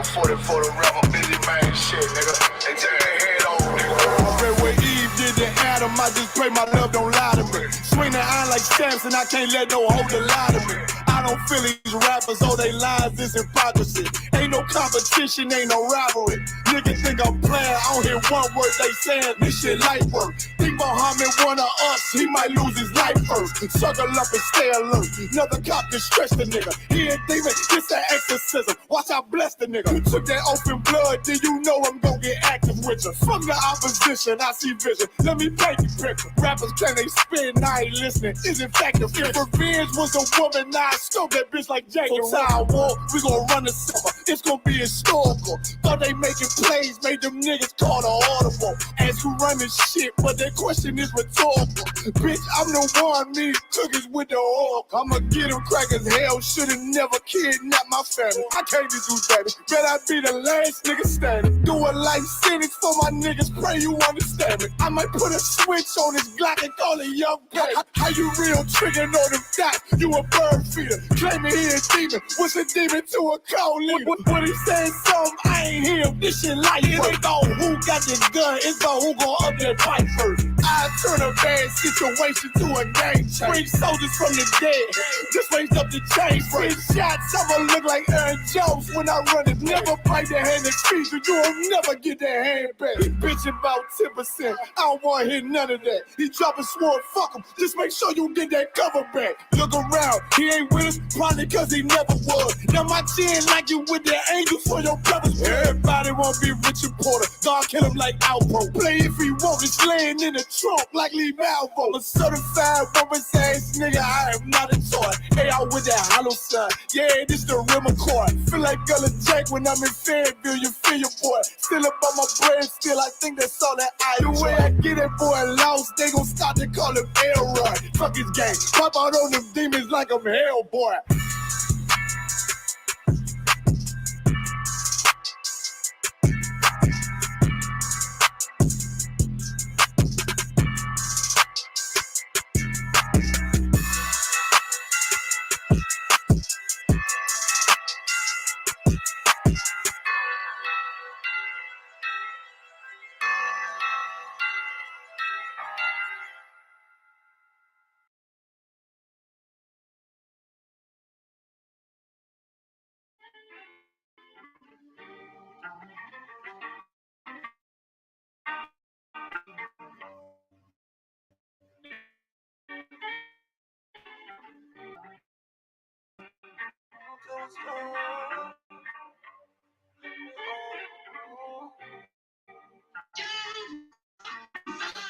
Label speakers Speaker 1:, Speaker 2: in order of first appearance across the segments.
Speaker 1: Going 40 for the rebel, busy man shit, nigga. They take their head over, nigga.
Speaker 2: I read what Eve did to Adam, I just pray my love don't lie to me. Swing the iron like Samson, I can't let no holder lie to me. I don't feel these rappers, all they lies is hypocrisy. Ain't no competition, ain't no rivalry. Niggas think I'm playing, I don't hear one word they saying, this shit light work. Think Muhammad one of us, he might lose his life first. Suckle up and stay alert, another cop can stretch the nigga. He ain't demon, it's an exorcism, watch I bless the nigga. Took that open blood, then you know I'm gon' get active with you. From the opposition, I see vision, let me paint the picture. Rappers can they spit, and I ain't listening, is in fact the fear. If revenge was a woman, now I scope that bitch like Jake. So I war, we gon' run the summer, it's gon' be historical. Thought they making plays, made them niggas call the audible. Ask who run this shit, but that question is rhetorical. Bitch, I'm the one, me cookies with the oil. I'ma get them crackers, hell, should've never kidnapped my family. I can't do that, bet I be the last nigga standing. Do a life sentence for my niggas, pray you understand me. I might put a switch on this Glock and call it young pay. How you real trigger know them dots? You a bird feeder, claiming he a demon. What's a demon to a cold leader? What he saying something, I ain't hear. This shit like it ain't about who got the gun, it's about who gon' up that fight first. I turn a bad situation to a game change. Bring soldiers from the dead, just raise up the chains. 6 shots, I'ma look like Aaron Jones when I run it. Never bite the hand that feeds you, you will never get that hand back. He bitch about 10%, I don't wanna hear none of that. He dropping sword, fuck him, just make sure you get that cover back. Look around, he ain't with us, probably cause he never was. Now my chin like you with the angels for your brothers. Everybody wanna be Richard Porter, God kill him like Alpo. Play if he want, it's laying in the trunk like Lee Malvo. A certified woman's ass nigga, I am not a toy. Hey, I with that hollow son, yeah, this the rim accord. Feel like Gullah Jack when I'm in Fayetteville, you feel your boy. Still up on my brain, still I think that's all that I do. The way I get that boy lost, they gon' start to call him Elroy. Fuck his gang, pop out on them demons like I'm Hellboy.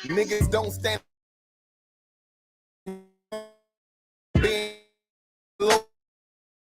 Speaker 3: Niggas don't stand being low.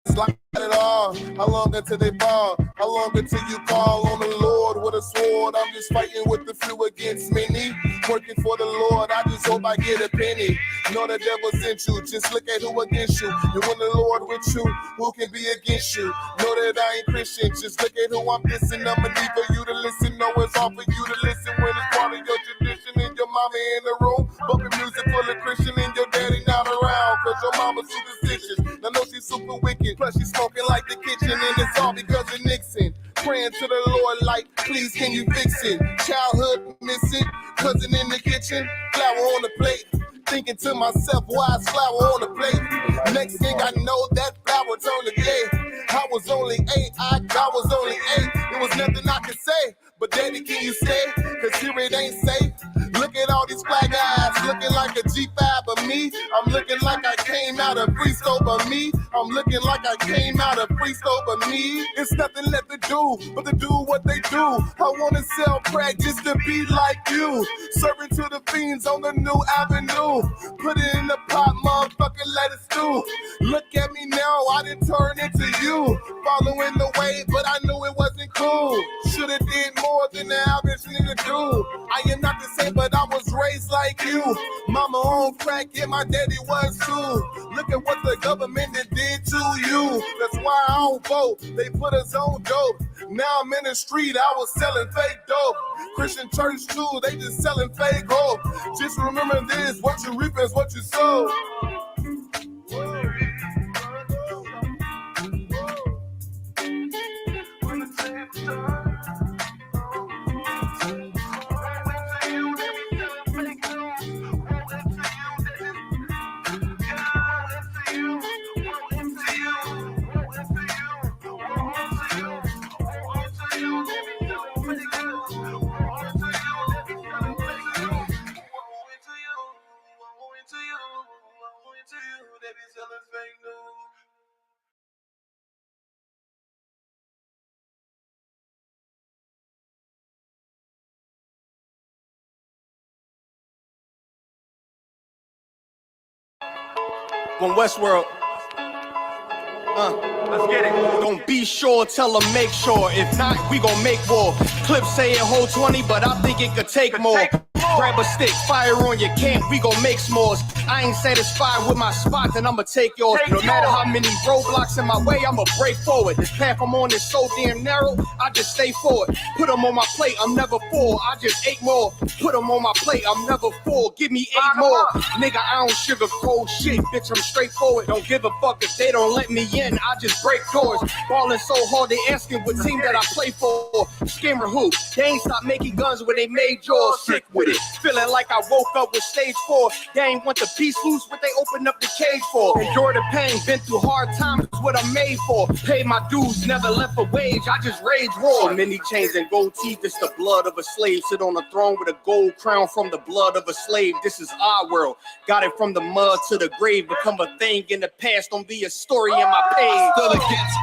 Speaker 3: It's like it all. How long until they fall? How long until you call on the Lord with a sword? I'm just fighting with the few against many. Working for the Lord, I just hope I get a penny. Know the devil sent you, just look at who against you. And when the Lord with you, who can be against you? Know that I ain't Christian, just look at who I'm dissing. I'ma need for you to listen, know it's hard for you to listen when it's part of your tradition. And your mama in the room, bumping music full of Christian. And your daddy not around, cause your mama's superstitious. I know she's super wicked, plus she's smoking like the kitchen. And it's all because of Nixon. Praying to the Lord like, please can you fix it? Childhood missing, cousin in the kitchen, flour on the plate. Thinking to myself, why is flour on the plate? Next thing I know, that flour turned to day. I was only 8, I was only 8. There was nothing I could say, but daddy, can you stay? Cause here it ain't safe. Look at all these black eyes, looking like a G5 of me. I'm looking like I came out of free scope of me. I'm looking like I came out of free scope of me. It's nothing left to do but to do what they do. I wanna sell crack just to be like you. Serving to the fiends on the new avenue. Put it in the pot, motherfucker, let it stew. Look at me now, I done turned into you. Following the way, but I knew it wasn't cool. Shoulda did more than the average nigga do. I am not the same, but I was raised like you. Mama on crack, yeah, my daddy was too. Look at what the government did to you. That's why I don't vote. They put us on dope. Now I'm in the street, I was selling fake dope. Christian church too, they just selling fake hope. Just remember this, what you reap is what you sow. Wanna take
Speaker 4: From Westworld. Let's get it. Don't be sure, tell them make sure. If not, we gon' make war. Clips say it hold 20, but I think it could take more. Grab a stick, fire on your camp, we gon' make s'mores. I ain't satisfied with my spot, then I'ma take yours. No matter how many roadblocks in my way, I'ma break forward. This path I'm on is so damn narrow, I just stay forward. Put them on my plate, I'm never full, I just ate more. Put them on my plate, I'm never full, give me 8 more. Nigga, I don't sugarcoat shit, bitch, I'm straightforward. Don't give a fuck if they don't let me in, I just break doors. Ballin' so hard, they asking what team that I play for. Scammer who? They ain't stop making guns when they made yours. Sick with it. Feeling like I woke up with stage 4. They ain't want the piece loose, what they opened up the cage for. Endure the pain, been through hard times, is what I'm made for. Pay my dues, never left a wage, I just rage raw. So many chains and gold teeth, it's the blood of a slave. Sit on a throne with a gold crown from the blood of a slave. This is our world. Got it from the mud to the grave. Become a thing in the past, don't be a story in my page.
Speaker 5: Still against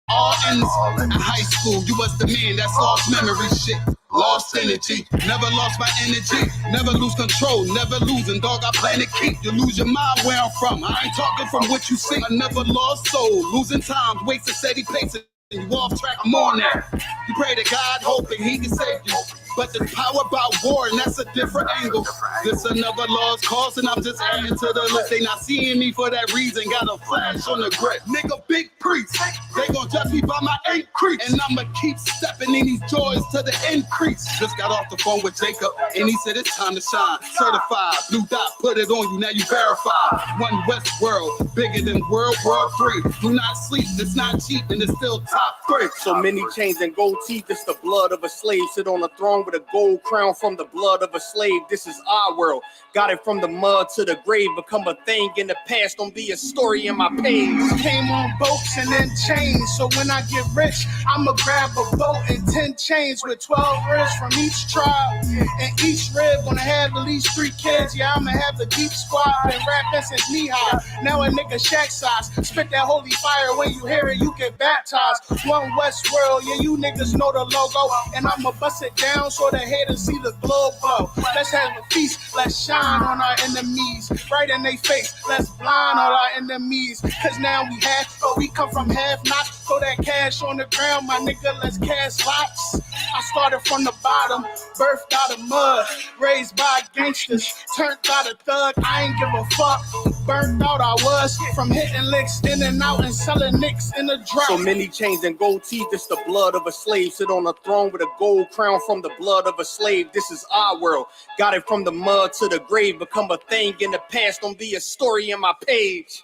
Speaker 5: all ends in high school. You was the man that's lost memory shit. Lost energy, never lost my energy. Never lose control, never losing. Dog, I plan to keep you. Lose your mind where I'm from. I ain't talking from what you see. I never lost soul. Losing time, wasting steady pace. You off track, I'm on that. You pray to God, hoping he can save you. But the power about war, and that's a different angle. This another lost cause, and I'm just adding to the list. They not seeing me for that reason. Got a flash on the grip. Nigga, big priest. They gon' judge me by my increase. And I'ma keep stepping in these joys to the increase. Just got off the phone with Jacob, and he said it's time to shine. Certified, blue dot, put it on you, now you verified. One West world, bigger than World War III. Do not sleep, it's not cheap, and it's still top 3.
Speaker 4: So many chains and gold teeth, it's the blood of a slave. Sit on a throne with a gold crown from the blood of a slave. This is our world. Got it from the mud to the grave. Become a thing in the past, don't be a story in my page.
Speaker 6: Came on boats and then chains, so when I get rich, I'ma grab a boat and 10 chains with 12 ribs from each tribe. And each rib gonna have at least 3 kids. Yeah, I'ma have the deep squad. Been rapping since knee high. Now a nigga shack size. Spit that holy fire, when you hear it, you get baptized. One West world, yeah, you niggas know the logo. And I'ma bust it down so the haters see the glow glow. Let's have a feast, let's shine on our enemies. Right in their face, let's blind all our enemies. Cause now we have, but we come from half not. Throw that cash on the ground, my nigga, let's cast lots. I started from the bottom, birthed out of mud, raised by gangsters, turned out a thug. I ain't give a fuck, burnt out I was, from hitting licks in and out and selling nicks in the drop.
Speaker 4: So many chains and gold teeth, it's the blood of a slave. Sit on a throne with a gold crown from the blood of a slave. This is our world. Got it from the mud to the grave. Become a thing in the past, don't be a story in my page.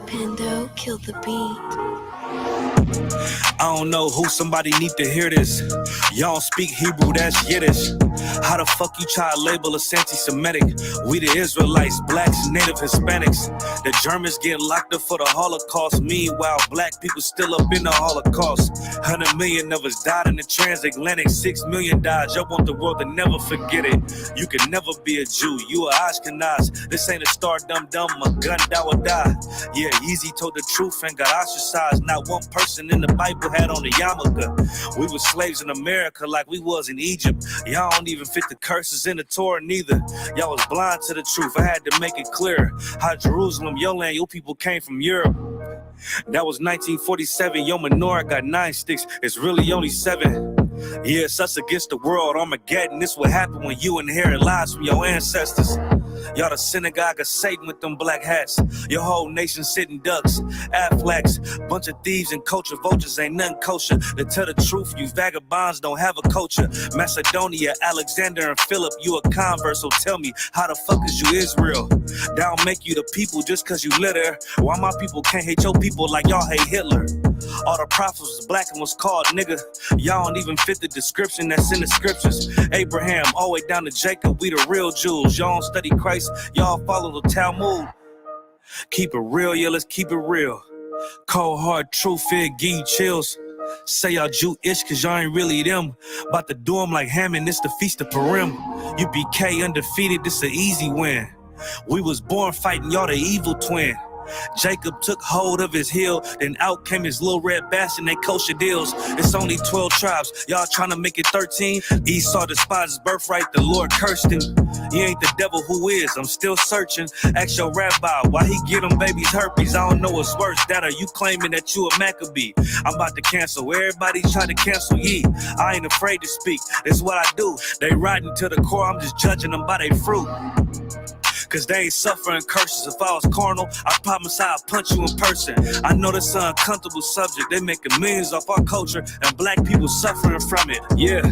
Speaker 7: Pando killed the beat.
Speaker 8: I don't know who, somebody need to hear this. Y'all don't speak Hebrew, that's Yiddish. How the fuck you try to label us anti-Semitic? We the Israelites, blacks, native Hispanics. The Germans get locked up for the Holocaust. Meanwhile, black people still up in the Holocaust. 100 million of us died in the transatlantic. 6 million died, y'all want the world to never forget it. You can never be a Jew, you a Ashkenaz. This ain't a star dum-dum, a gun that would die. Yeah, Yeezy told the truth and got ostracized. Not one person in the Bible had on a yarmulke. We were slaves in America like we was in Egypt. Y'all don't even fit the curses in the Torah neither. Y'all was blind to the truth. I had to make it clear how Jerusalem, your land, your people came from Europe. That was 1947. Your menorah got 9 sticks. It's really only 7. Yeah, it's us against the world, Armageddon. This what happened when you inherit lies from your ancestors. Y'all the synagogue of Satan with them black hats. Your whole nation sitting ducks, Aflacs, bunch of thieves and culture vultures ain't nothing kosher. To tell the truth, you vagabonds don't have a culture. Macedonia, Alexander and Philip, you a convert, so tell me, how the fuck is you Israel? That don't make you the people just cause you live there. Why my people can't hate your people like y'all hate Hitler? All the prophets was black and was called nigga. Y'all don't even fit the description that's in the scriptures. Abraham, all the way down to Jacob, we the real Jews. Y'all don't study Christ, y'all follow the Talmud. Keep it real, yeah, let's keep it real. Cold hard truth, it give you chills. Say y'all Jewish cause y'all ain't really them. About to do them like Hammond, this the feast of Purim. U.P.K undefeated, this an easy win. We was born fighting, y'all the evil twin. Jacob took hold of his heel, then out came his little red bastard, they kosher deals. It's only 12 tribes, y'all trying to make it 13. Esau despised his birthright, the Lord cursed him. You ain't the devil, who is? I'm still searching. Ask your rabbi, why he get them babies herpes? I don't know what's worse, that or you claiming that you a Maccabee. I'm about to cancel, everybody try to cancel ye. I ain't afraid to speak, that's what I do. They riding to the core, I'm just judging them by their fruit. Cause they ain't suffering curses. If I was carnal, I promise I'd punch you in person. I know this an uncomfortable subject. They making millions off our culture and black people suffering from it. Yeah,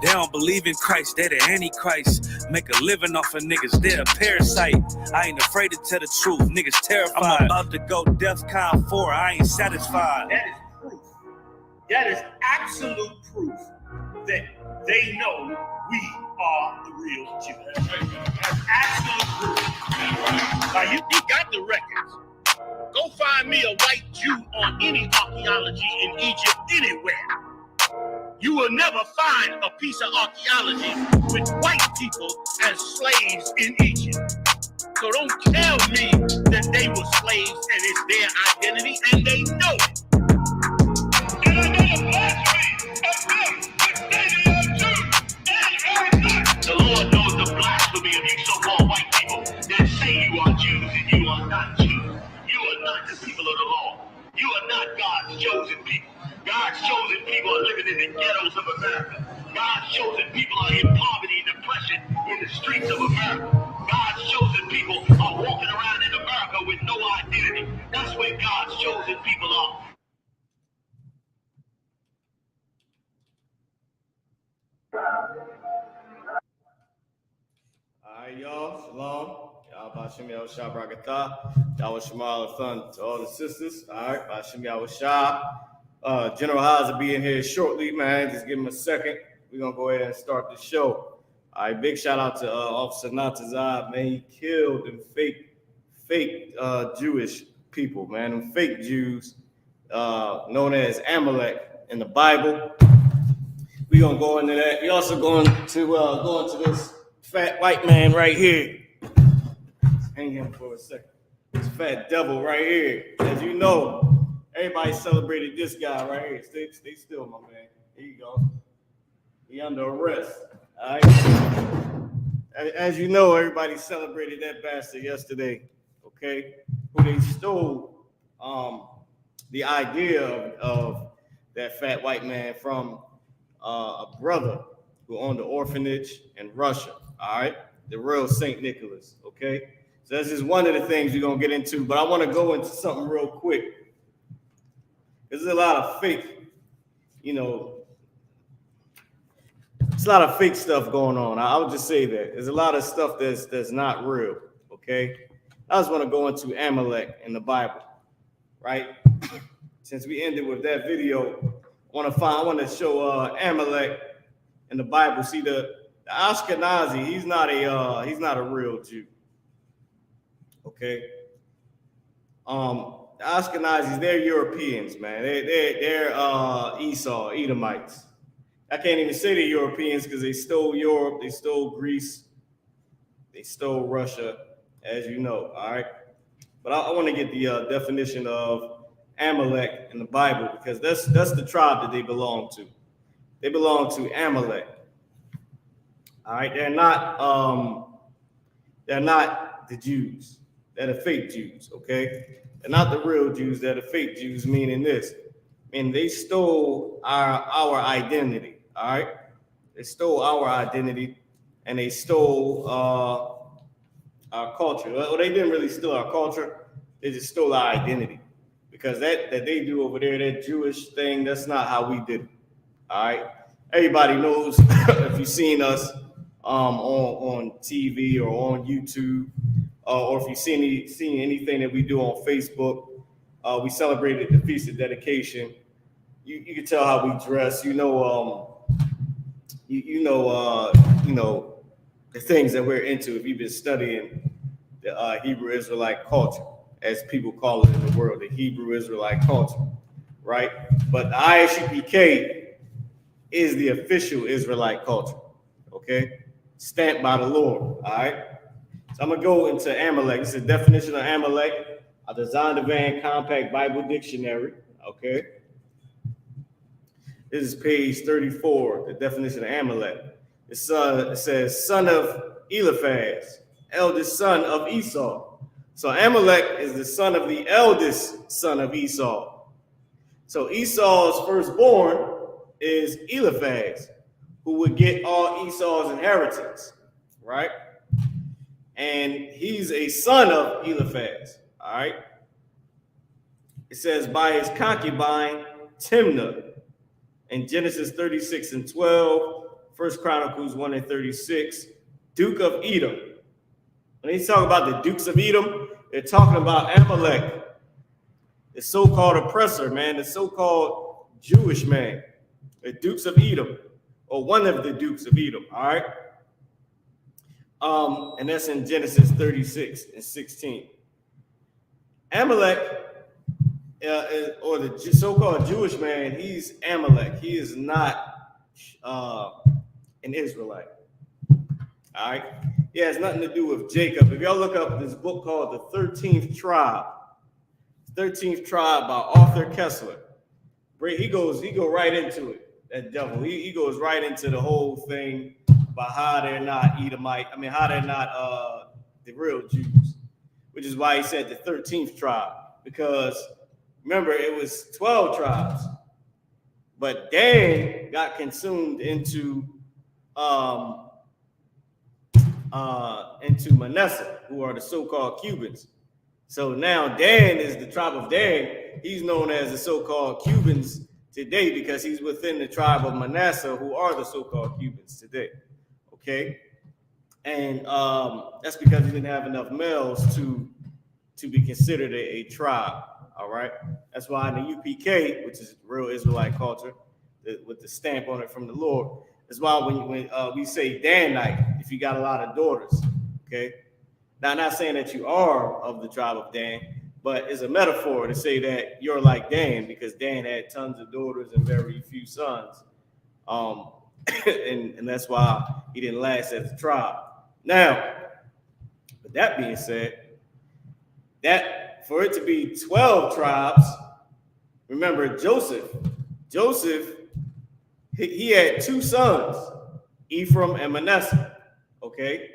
Speaker 8: they don't believe in Christ. They the Antichrist. Make a living off of niggas. They're a parasite. I ain't afraid to tell the truth. Niggas terrified. I'm about to go DEFCON 4. I ain't satisfied.
Speaker 9: That is proof. That is absolute proof that they know we are the real Jews. That's absolute proof. Now you got the records. Go find me a white Jew on any archaeology in Egypt anywhere. You will never find a piece of archaeology with white people as slaves in Egypt. So don't tell me that they were slaves and it's their identity, and they know it. And I know the blasphemy of them that say they are Jews. The Lord knows the blasphemy of you so-called white people that say you are Jews and you are not Jews. You are not the people of the law. You are not God's chosen people. God's chosen people are living in the ghettos of America. God's chosen people are in poverty and depression in the streets of America. God's chosen people are walking around in America with no identity. That's where God's chosen people are.
Speaker 10: Alright, y'all, shalom. Y'all, Bashim Yahushua Barakatah. Y'all, Shemal Thun to all the sisters. Alright, Bashim Yahushua. General Haas will be in here shortly, man. Just give him a second. We're gonna go ahead and start the show. Alright, big shout out to Officer Natazad, man. He killed them fake Jewish people, man. Them fake Jews, known as Amalek in the Bible. We're gonna go into that. We also going to go into this fat white man right here. Hang him for a second. This fat devil right here. As you know, everybody celebrated this guy right here. Stay still, my man. Here you go. He under arrest. All right. As you know, everybody celebrated that bastard yesterday. Okay, who they stole the idea of that fat white man from a brother who owned an orphanage in Russia. All right, the real St. Nicholas. Okay, so that's just one of the things we're gonna get into. But I want to go into something real quick. There's a lot of fake, it's a lot of fake stuff going on. I would just say that there's a lot of stuff that's not real. Okay, I just want to go into Amalek in the Bible, right? Since we ended with that video, I want to show Amalek in the Bible. See, the Ashkenazi, he's not a real Jew. Okay. The Ashkenazis, they're Europeans, man. They're Esau, Edomites. I can't even say they're Europeans because they stole Europe, they stole Greece, they stole Russia, as you know. All right. But I want to get the definition of Amalek in the Bible, because that's the tribe that they belong to. They belong to Amalek. All right, they're not the Jews. They're the fake Jews, okay? They're not the real Jews, they're the fake Jews, meaning this. And they stole our identity, All right, they stole our identity, and they stole our culture. Well, they didn't really steal our culture; they just stole our identity, because that they do over there, that Jewish thing, that's not how we did it. All right, everybody knows if you've seen us on TV or on YouTube, or if you've seen anything that we do on Facebook. We celebrated the Feast of Dedication. You can tell how we dress. You know the things that we're into. If you've been studying the Hebrew Israelite culture, as people call it in the world, the Hebrew Israelite culture, right? But the I.S.U.P.K is the official Israelite culture, okay? Stamped by the Lord, all right? So I'm gonna go into Amalek. This is the definition of Amalek. I designed the Van Compact Bible Dictionary, okay? This is page 34, the definition of Amalek. It says, son of Eliphaz, eldest son of Esau. So Amalek is the son of the eldest son of Esau. So Esau's firstborn is Eliphaz, who would get all Esau's inheritance, right? And he's a son of Eliphaz, all right? It says, by his concubine, Timnah, in Genesis 36 and 12, 1 Chronicles 1 and 36, Duke of Edom. When they talk about the Dukes of Edom, they're talking about Amalek, the so-called oppressor, man, the so-called Jewish man, the Dukes of Edom, or one of the Dukes of Edom, all right? And that's in Genesis 36 and 16. Amalek, or the so-called Jewish man, he's Amalek. He is not an Israelite. All right? He has nothing to do with Jacob. If y'all look up this book called The 13th Tribe, 13th Tribe by Arthur Kessler, he goes right into it, that devil. He goes right into the whole thing about how they're not Edomite. I mean, how they're not the real Jews, which is why he said the 13th tribe, because remember, it was 12 tribes, but Dan got consumed into Manasseh, who are the so-called Cubans. So now Dan is the tribe of Dan. He's known as the so-called Cubans today because he's within the tribe of Manasseh, who are the so-called Cubans today. Okay, and that's because he didn't have enough males to be considered a tribe. All right, that's why in the UPK, which is real Israelite culture, with the stamp on it from the Lord, that's why when we say Danite, if you got a lot of daughters, okay. Now, I'm not saying that you are of the tribe of Dan, but it's a metaphor to say that you're like Dan, because Dan had tons of daughters and very few sons. And that's why he didn't last as a tribe. Now, with that being said, that for it to be 12 tribes, remember Joseph, he had two sons, Ephraim and Manasseh, okay?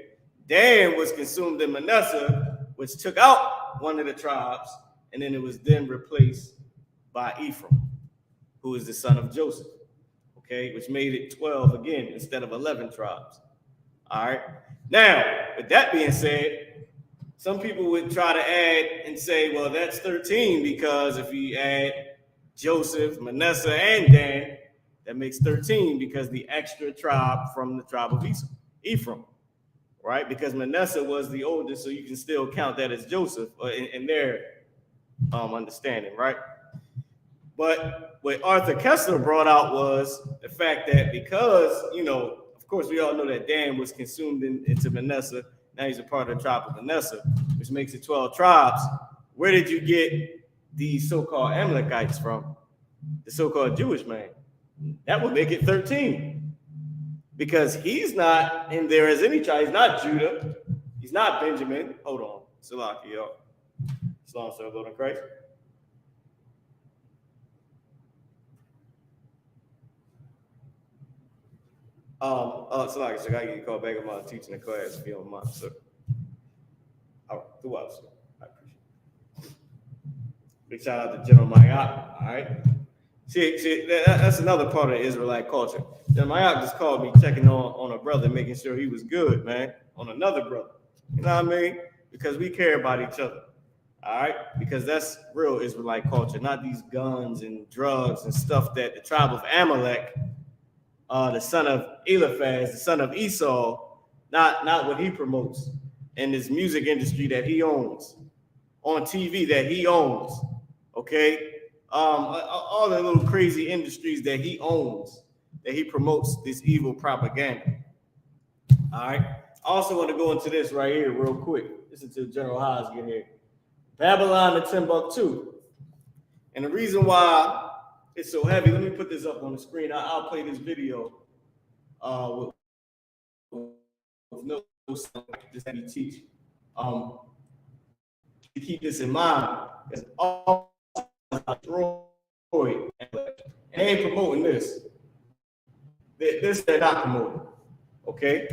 Speaker 10: Dan was consumed in Manasseh, which took out one of the tribes, and then it was then replaced by Ephraim, who is the son of Joseph, okay, which made it 12 again instead of 11 tribes. All right. Now, with that being said, some people would try to add and say, well, that's 13 because if you add Joseph, Manasseh, and Dan, that makes 13 because the extra tribe from the tribe of Ephraim. Right, because Manasseh was the oldest, so you can still count that as Joseph in their understanding, right? But what Arthur Kessler brought out was the fact that because, of course, we all know that Dan was consumed into Manasseh. Now he's a part of the tribe of Manasseh, which makes it 12 tribes. Where did you get these so-called Amalekites from? The so-called Jewish man. That would make it 13. Because he's not in there as any tribe. He's not Judah. He's not Benjamin. Hold on. Salaki, y'all. Salam, sir, Lord in Christ. Salaki, sir, I get you called back on my teaching the class if you don't mind, sir. All right, throughout, sir. I appreciate it. Big shout out to General Mayat, all right? See, that's another part of the Israelite culture. Then my aunt just called me checking on a brother, making sure he was good, man, on another brother. You know what I mean? Because we care about each other. All right? Because that's real Israelite culture, not these guns and drugs and stuff that the tribe of Amalek, the son of Eliphaz, the son of Esau, not what he promotes in this music industry that he owns, on TV that he owns, okay? All the little crazy industries that he owns, that he promotes this evil propaganda. All right. I also want to go into this right here real quick. Listen to General Haas get here. Babylon to Timbuktu. And the reason why it's so heavy, let me put this up on the screen. I'll play this video with no sound, just that he teach. To keep this in mind, it's all destroyed. And they ain't promoting this. This they're not promoting. Okay?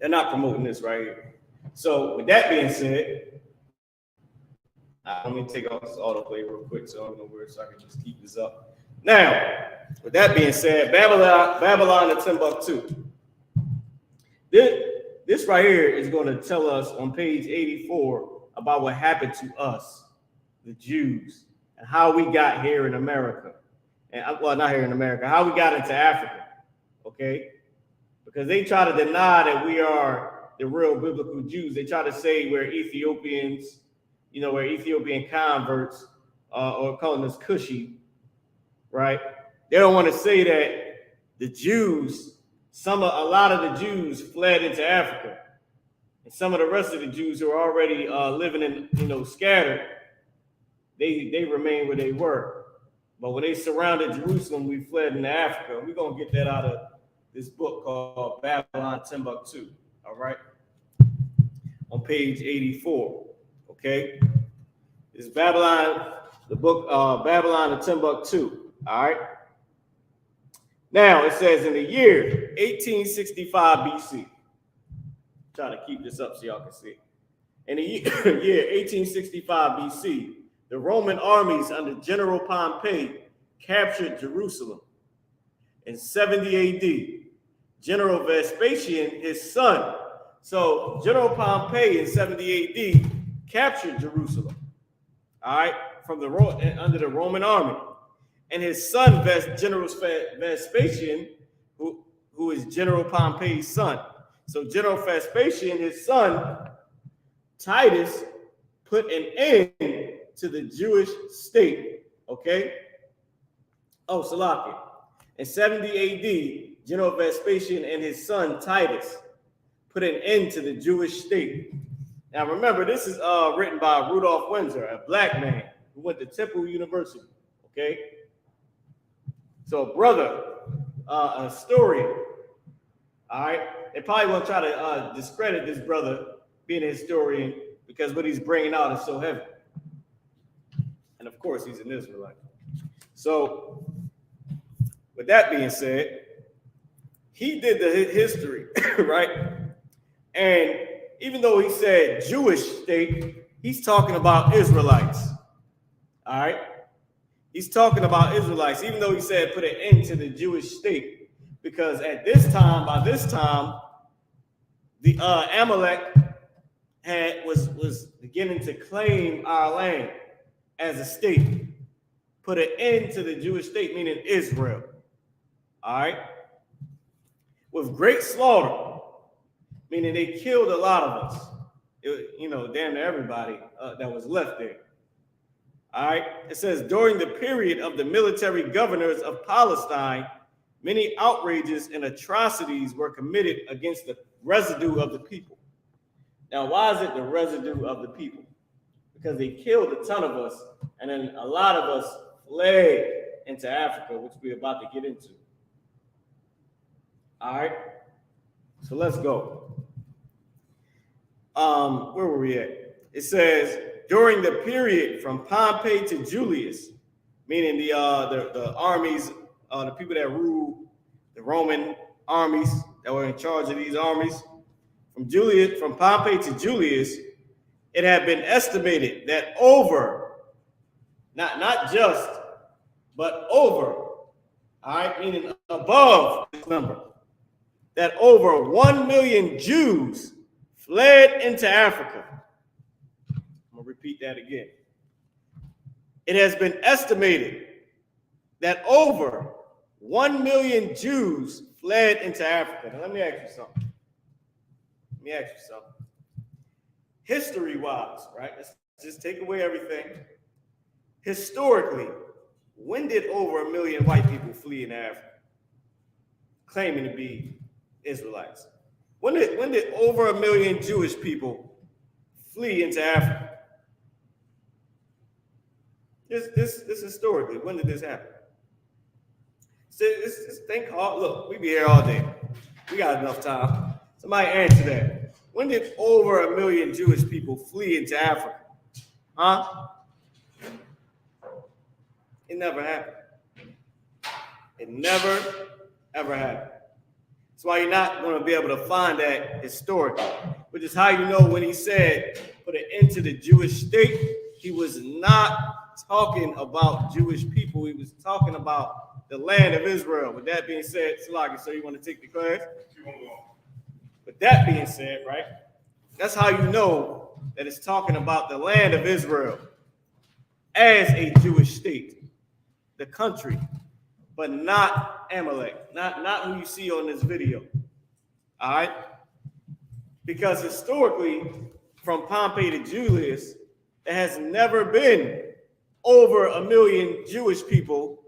Speaker 10: They're not promoting this right here. So with that being said, let me take off this autoplay real quick so I don't know where, so I can just keep this up. Now, with that being said, Babylon to Timbuktu. This right here is going to tell us on page 84 about what happened to us, the Jews, and how we got here in America. And well, not here in America, how we got into Africa. Okay? Because they try to deny that we are the real biblical Jews. They try to say we're Ethiopians, you know, we're Ethiopian converts, or calling us Cushi, right? They don't want to say that the Jews, a lot of the Jews fled into Africa. And some of the rest of the Jews who are already living in, scattered, they remain where they were. But when they surrounded Jerusalem, we fled into Africa. We're going to get that out of this book called Babylon Timbuktu, all right? On page 84, okay? It's Babylon, the book Babylon to Timbuktu, all right? Now, it says in the year 1865 BC. Trying to keep this up so y'all can see. In the year 1865 BC, the Roman armies under General Pompey captured Jerusalem. In 70 AD, General Vespasian, his son. So General Pompey in 70 AD captured Jerusalem, all right, under the Roman army. And his son, General Vespasian, who is General Pompey's son. So General Vespasian, his son, Titus, put an end to the Jewish state, okay? Oh, Salakia. In 70 AD, General Vespasian and his son, Titus, put an end to the Jewish state. Now remember, this is written by Rudolph Windsor, a black man who went to Temple University, okay? So a brother, a historian, all right? They probably won't try to discredit this brother being a historian because what he's bringing out is so heavy. And of course, he's an Israelite. So with that being said, he did the history, right? And even though he said Jewish state, he's talking about Israelites, all right? He's talking about Israelites, even though he said put an end to the Jewish state. Because by this time, the Amalek was beginning to claim our land as a state, put an end to the Jewish state, meaning Israel. All right, with great slaughter, meaning they killed a lot of us. Damn near everybody that was left there. All right, it says during the period of the military governors of Palestine, many outrages and atrocities were committed against the residue of the people. Now, why is it the residue of the people? Because they killed a ton of us, and then a lot of us fled into Africa, which we're about to get into. All right, so let's go. Where were we at? It says, during the period from Pompey to Julius, meaning the armies, the people that ruled the Roman armies that were in charge of these armies, from Pompey to Julius, it had been estimated that over, not just, but over, all right, meaning above this number, that over 1 million Jews fled into Africa. I'm going to repeat that again. It has been estimated that over 1 million Jews fled into Africa. Now, let me ask you something. History-wise, right? Let's just take away everything. Historically, when did over 1 million white people flee in Africa, claiming to be Israelites? When did over 1 million Jewish people flee into Africa? This historically, when did this happen? This thing called, look, we be here all day. We got enough time. Somebody answer that. When did over 1 million Jewish people flee into Africa? Huh? It never happened. It never, ever happened. That's why you're not going to be able to find that historically, which is how you know when he said, put an end to the Jewish state, he was not talking about Jewish people. He was talking about the land of Israel. With that being said, Salaki, so you want to take the class? With that being said, right, that's how you know that it's talking about the land of Israel as a Jewish state, the country, but not Amalek, not who you see on this video, all right? Because historically, from Pompey to Julius, there has never been over 1 million Jewish people,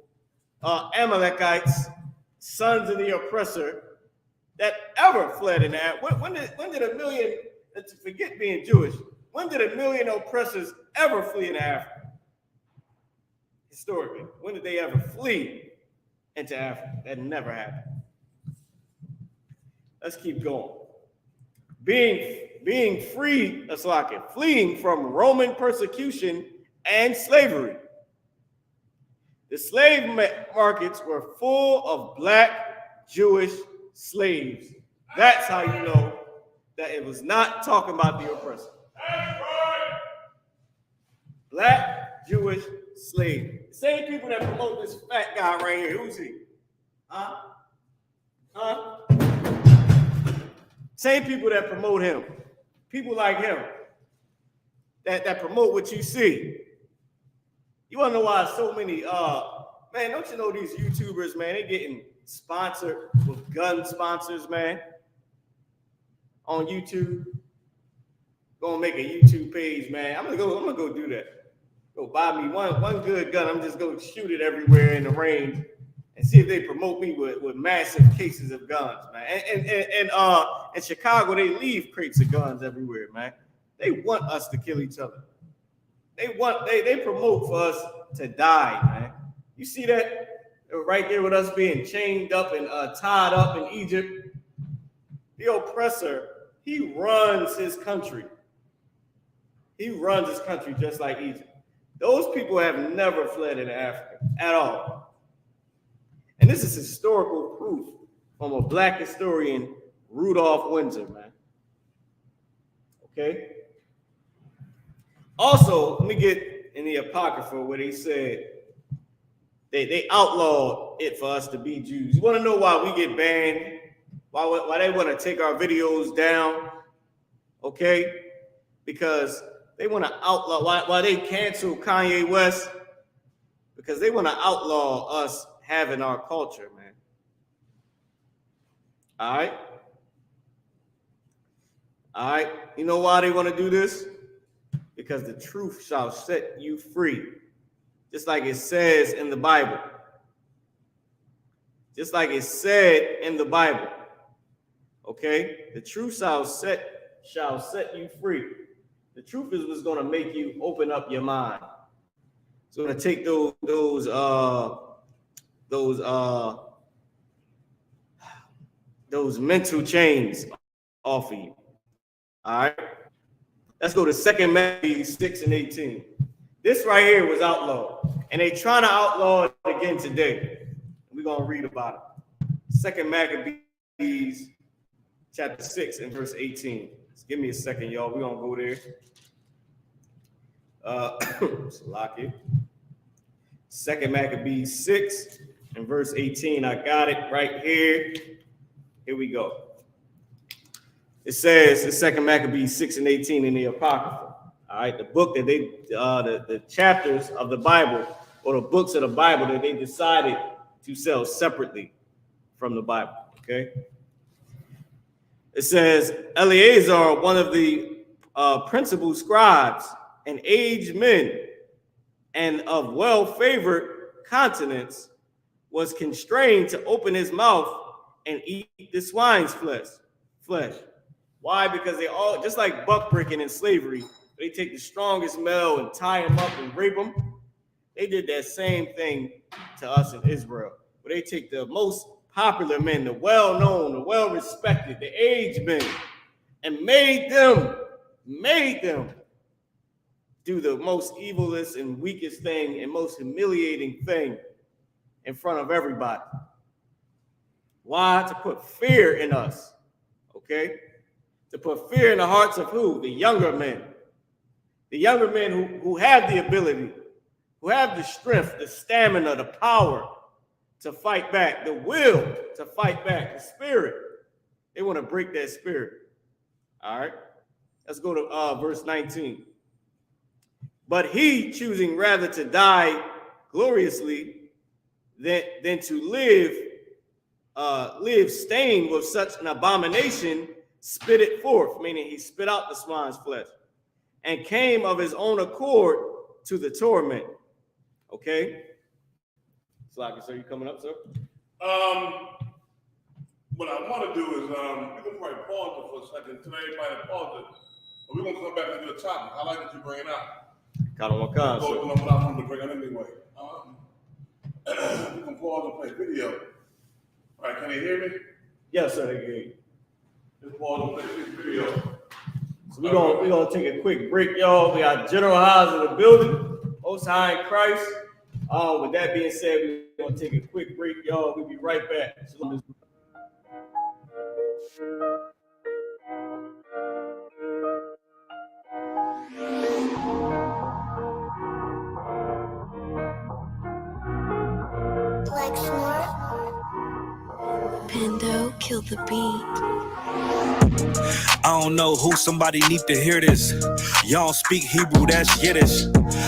Speaker 10: Amalekites, sons of the oppressor, that ever fled in Africa. When did 1 million, forget being Jewish, when did 1 million oppressors ever flee in Africa? Historically, when did they ever flee into Africa? That never happened. Let's keep going. Being free, fleeing from Roman persecution and slavery. The slave markets were full of black Jewish slaves. That's how you know that it was not talking about the oppressor. Black Jewish slave. The same people that promote this fat guy right here. Who's he? Same people that promote him. People like him that promote what you see. You want to know why so many, man, don't you know these YouTubers, man, they getting sponsored with gun sponsors, man, on YouTube. Gonna make a YouTube page, man. I'm gonna go do that. Go buy me one good gun. I'm just gonna shoot it everywhere in the range and see if they promote me with massive cases of guns, man. And in Chicago, they leave crates of guns everywhere, man. They want us to kill each other. They promote for us to die, man. You see that right there with us being chained up and tied up in Egypt? The oppressor, he runs his country. He runs his country just like Egypt. Those people have never fled into Africa at all. And this is historical proof from a black historian, Rudolph Windsor, man. Okay? Also, let me get in the Apocrypha where they said they outlawed it for us to be Jews. You want to know why we get banned? Why they want to take our videos down? Okay? Because they want to outlaw, why they cancel Kanye West? Because they want to outlaw us having our culture, man. All right? All right? You know why they want to do this? Because the truth shall set you free. Just like it says in the Bible. Just like it said in the Bible. Okay? The truth shall set you free. The truth is what's going to make you open up your mind. It's going to take those mental chains off of you. All right? Let's go to 2 Maccabees 6 and 18. This right here was outlawed, and they trying to outlaw it again today. We're going to read about it. 2 Maccabees chapter 6 and verse 18. Just give me a second, y'all. We're going to go there. Salaki. 2 Maccabees 6 and verse 18. I got it right here. Here we go. It says in 2 Maccabees 6 and 18 in the Apocrypha. All right, the book that they, the chapters of the Bible or the books of the Bible that they decided to sell separately from the Bible. Okay. It says, Eleazar, one of the principal scribes, and aged men, and of well-favored countenance, was constrained to open his mouth and eat the swine's flesh. Why? Because they all, just like buck breaking in slavery, they take the strongest male and tie him up and rape him. They did that same thing to us in Israel, where they take the most popular men, the well-known, the well-respected, the aged men, and made them do the most evilest and weakest thing and most humiliating thing in front of everybody. Why? To put fear in us, okay? To put fear in the hearts of who? The younger men. The younger men who have the ability, who have the strength, the stamina, the power to fight back, the will to fight back, the spirit. They want to break that spirit. All right? Let's go to verse 19. But he, choosing rather to die gloriously than to live stained with such an abomination, spit it forth, meaning he spit out the swine's flesh, and came of his own accord to the torment. Okay? Slacker, sir, you coming up, sir?
Speaker 3: What I want to do is, we can probably pause it for a second. Today, everybody pause it. But we're going to come back and do a topic. I like that you bring it out.
Speaker 10: Kind of what kind, sir?
Speaker 3: What I wanted to bring it anyway. We can pause and play video. All right, can you hear me?
Speaker 10: Yes, sir, they can hear you.
Speaker 3: Just pause and play this video.
Speaker 10: So we're gonna take a quick break, y'all. We got General Haas in the building, Most High in Christ. With that being said, we're gonna take a quick break, y'all. We'll be right back.
Speaker 7: Pando, kill the beat.
Speaker 8: I don't know who, somebody need to hear this. Y'all don't speak Hebrew, that's Yiddish.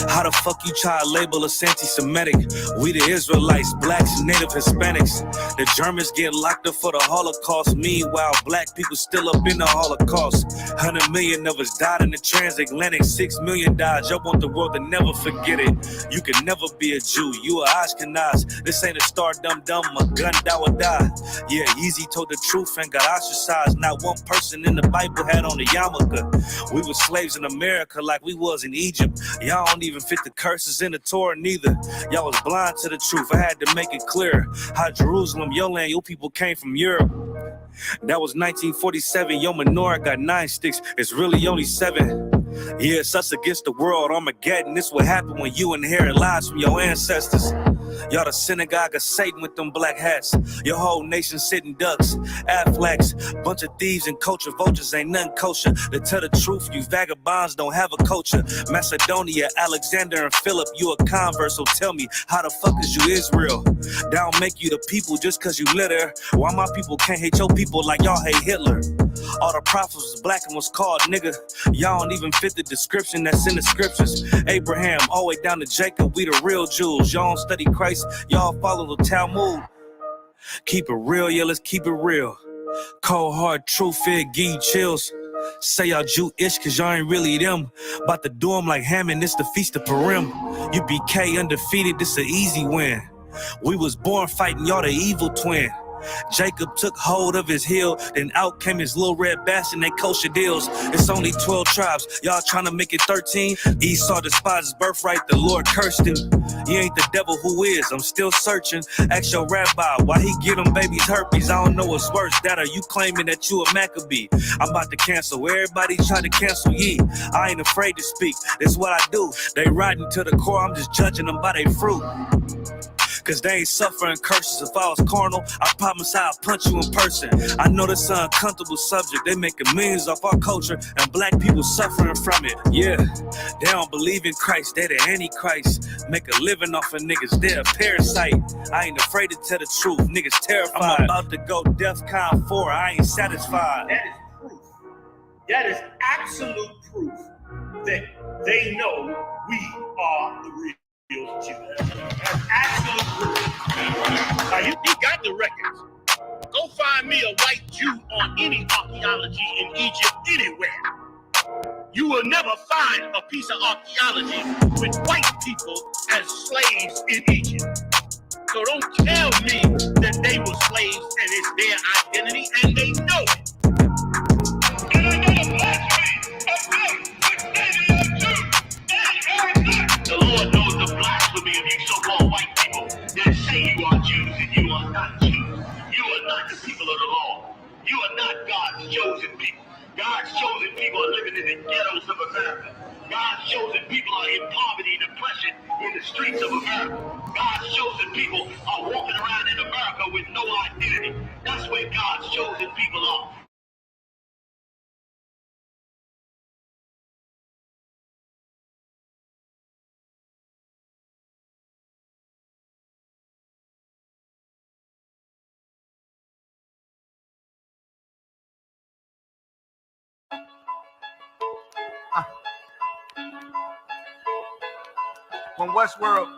Speaker 8: How the fuck you try to label us anti-Semitic? We the Israelites, blacks, native Hispanics. The Germans get locked up for the Holocaust. Meanwhile, black people still up in the Holocaust. 100 million of us died in the transatlantic. 6 million died. Y'all want the world to never forget it. You can never be a Jew. You a Ashkenaz. This ain't a star dumb. A gun die or die. Yeah, Yeezy told the truth and got ostracized. Not one person in the Bible had on a yarmulke. We were slaves in America like we was in Egypt. Y'all don't even fit the curses in the Torah neither. Y'all was blind to the truth. I had to make it clear how Jerusalem, your land, your people came from Europe. That was 1947. Your menorah got 9 sticks. It's really only 7. Yeah, it's us against the world. Armageddon. This what happened when you inherit lies from your ancestors. Y'all the synagogue of Satan with them black hats. Your whole nation sitting ducks, Aflacs, bunch of thieves and culture vultures ain't nothing kosher. To tell the truth, you vagabonds don't have a culture. Macedonia, Alexander and Philip, you a convert, so tell me, how the fuck is you Israel? That don't make you the people just cause you litter. Why my people can't hate your people like y'all hate Hitler? All the prophets was black and was called nigga. Y'all don't even fit the description that's in the scriptures. Abraham, all the way down to Jacob, we the real Jews. Y'all don't study Christ, y'all follow the Talmud. Keep it real, yeah, let's keep it real. Cold hard truth, it give you chills. Say y'all Jewish cause y'all ain't really them. About to do them like Hammond, it's the Feast of Purim. U.P.K undefeated, this an easy win. We was born fighting, y'all the evil twin. Jacob took hold of his heel, then out came his little red bastard and they kosher deals. It's only 12 tribes, y'all trying to make it 13. Esau despised his birthright, the Lord cursed him. He ain't the devil who is, I'm still searching. Ask your rabbi why he get them babies herpes. I don't know what's worse, that or you claiming that you a Maccabee. I'm about to cancel, everybody try to cancel ye. I ain't afraid to speak, that's what I do. They riding to the core, I'm just judging them by their fruit. cause they ain't suffering curses. If I was carnal, I promise I'll punch you in person. I know this an uncomfortable subject. They making millions off our culture and black people suffering from it. Yeah, they don't believe in Christ, they the Antichrist. Make a living off of niggas, they're a parasite. I ain't afraid to tell the truth, niggas terrified. I'm about to go DEFCON 4, I ain't satisfied.
Speaker 9: That is proof. That is absolute proof that they know we are the real Jews. That's absolute proof. Now you got the records. Go find me a white Jew on any archaeology in Egypt anywhere. You will never find a piece of archaeology with white people as slaves in Egypt. So don't tell me that they were slaves and it's their identity, and they know it. And another blasphemy of them, which they are Jews. The Lord knows the blasphemy of you so-called white people that say you are Jews and you are not Jews. You are not the people of the law. You are not God's chosen people. God's chosen people are living in the ghettos of America. God's chosen people are in poverty and oppression in the streets of America. God's chosen people are walking around in America with no identity. That's where God's chosen people are.
Speaker 4: From Westworld.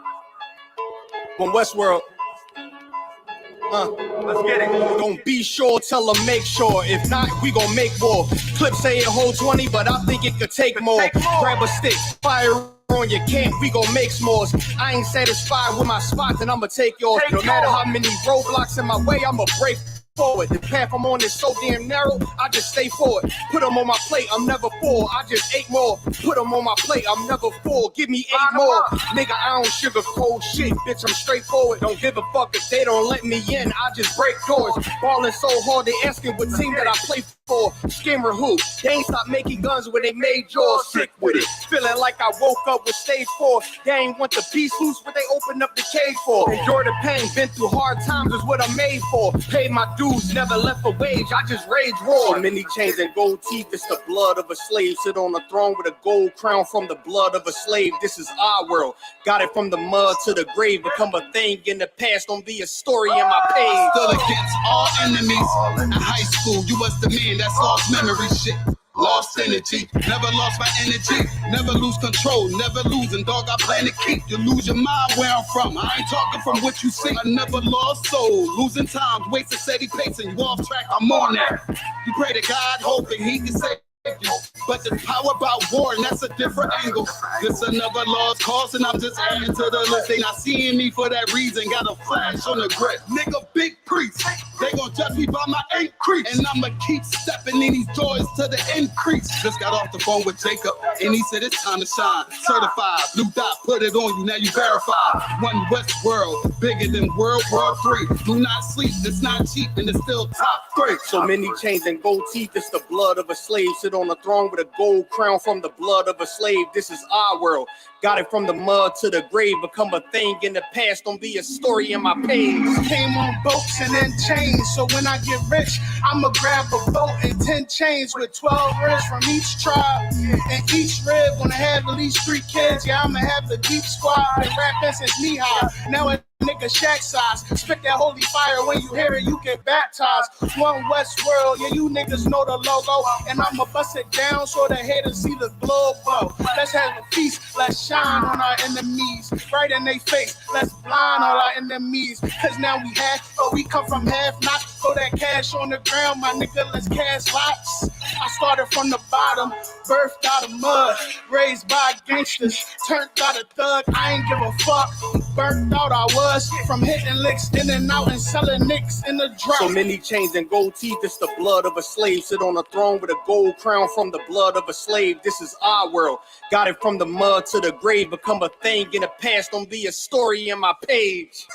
Speaker 4: Let's get it.
Speaker 11: Don't be sure, tell them make sure. If not, we gon' make more. Clips say it holds 20, but I think it could take more. Grab a stick, fire on your camp, we gon' make s'mores. I ain't satisfied with my spot, then I'ma take yours. No matter how many roadblocks in my way, I'ma break forward. The path I'm on is so damn narrow, I just stay forward. Put them on my plate, I'm never full. I just ate more. Put them on my plate, I'm never full. Give me 8 more. Nigga, I don't sugarcoat shit, bitch, I'm straightforward. Don't give a fuck if they don't let me in, I just break doors. Ballin' so hard, they asking what team that I play for. Skimmer who? They ain't stop making guns when they made yours. Sick with it. Feeling like I woke up with stage 4. They ain't want the beast loose, what they opened up the cage for. Endure the pain, been through hard times is what I'm made for. Paid my dues, never left a wage, I just rage roar. So many chains and gold teeth, it's the blood of a slave. Sit on the throne with a gold crown from the blood of a slave. This is our world. Got it from the mud to the grave. Become a thing in the past, don't be a story in my page.
Speaker 5: Stood against all enemies in high school. You was the man that's lost memory shit. Lost energy, never lost my energy. Never lose control, never losing. Dog, I plan to keep you. Lose your mind where I'm from. I ain't talking from what you see. I never lost soul. Losing time, wasting steady pacing. You off track, I'm on that. You pray to God, hoping he can save you. But the power about war, and that's a different angle. This another lost cause, and I'm just adding to the list. They not seeing me for that reason. Got a flash on the grip. Nigga, big priest. They gon' judge me by my increase. And I'ma keep stepping in these doors to the increase. Just got off the phone with Jacob, and he said it's time to shine. Certified, blue dot, put it on you, now you verified. One West world, bigger than World War III. Do not sleep, it's not cheap, and it's still top 3.
Speaker 11: So many chains and gold teeth, it's the blood of a slave. Sit on the throne with a gold crown from the blood of a slave. This is our world. Got it from the mud to the grave. Become a thing in the past, don't be a story in my page.
Speaker 6: Came on boats and then chains, so when I get rich, I'ma grab a boat and 10 chains with 12 ribs from each tribe. And each rib gonna have at least 3 kids. Yeah, I'ma have the deep squad. Been rapping since knee high. Now a nigga shack size. Spit that holy fire, when you hear it, you get baptized. One West world, yeah, you niggas know the logo. And I'ma bust it down so the haters see the globe glow. Let's have a feast, let's shine on our enemies. Right in they face, let's blind all our enemies. Cause now we have, but we come from half not. Throw that cash on the ground, my nigga, let's cast lots. I started from the bottom, birthed out of mud, raised by gangsters, turned out a thug. I ain't give a fuck, burnt out I was, from hitting licks in and out and selling nicks in the drought.
Speaker 11: So many chains and gold teeth, it's the blood of a slave. Sit on the throne with a gold crown from the blood of a slave. This is our world. Got it from the mud to the grave. Become a thing in the past, don't be a story in my page.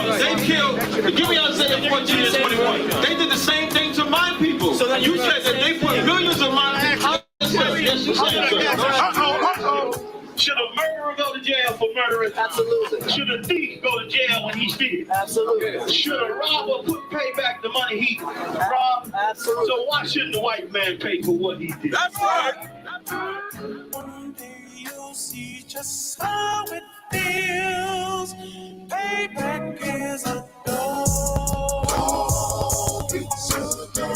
Speaker 12: They killed, give me Isaiah 14 and 21. They did the same thing to my people. So you said that they put millions of my yes, you said should a murderer go to jail for murdering? Absolutely. Should a thief go to jail when he steals? Absolutely. Should a robber pay back the money he robbed? Absolutely. So why shouldn't the white man pay for what he did? That's right.
Speaker 13: One day you'll see just how it feels. Payback is a door. It's a door.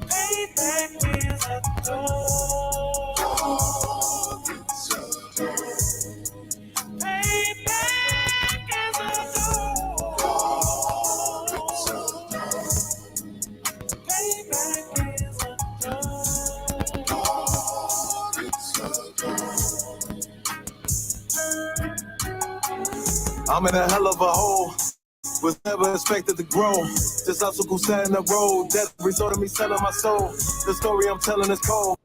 Speaker 13: Payback is a door.
Speaker 14: I'm in a hell of a hole. Was never expected to grow. This obstacle sat in the road. That result of me selling my soul. The story I'm telling is cold.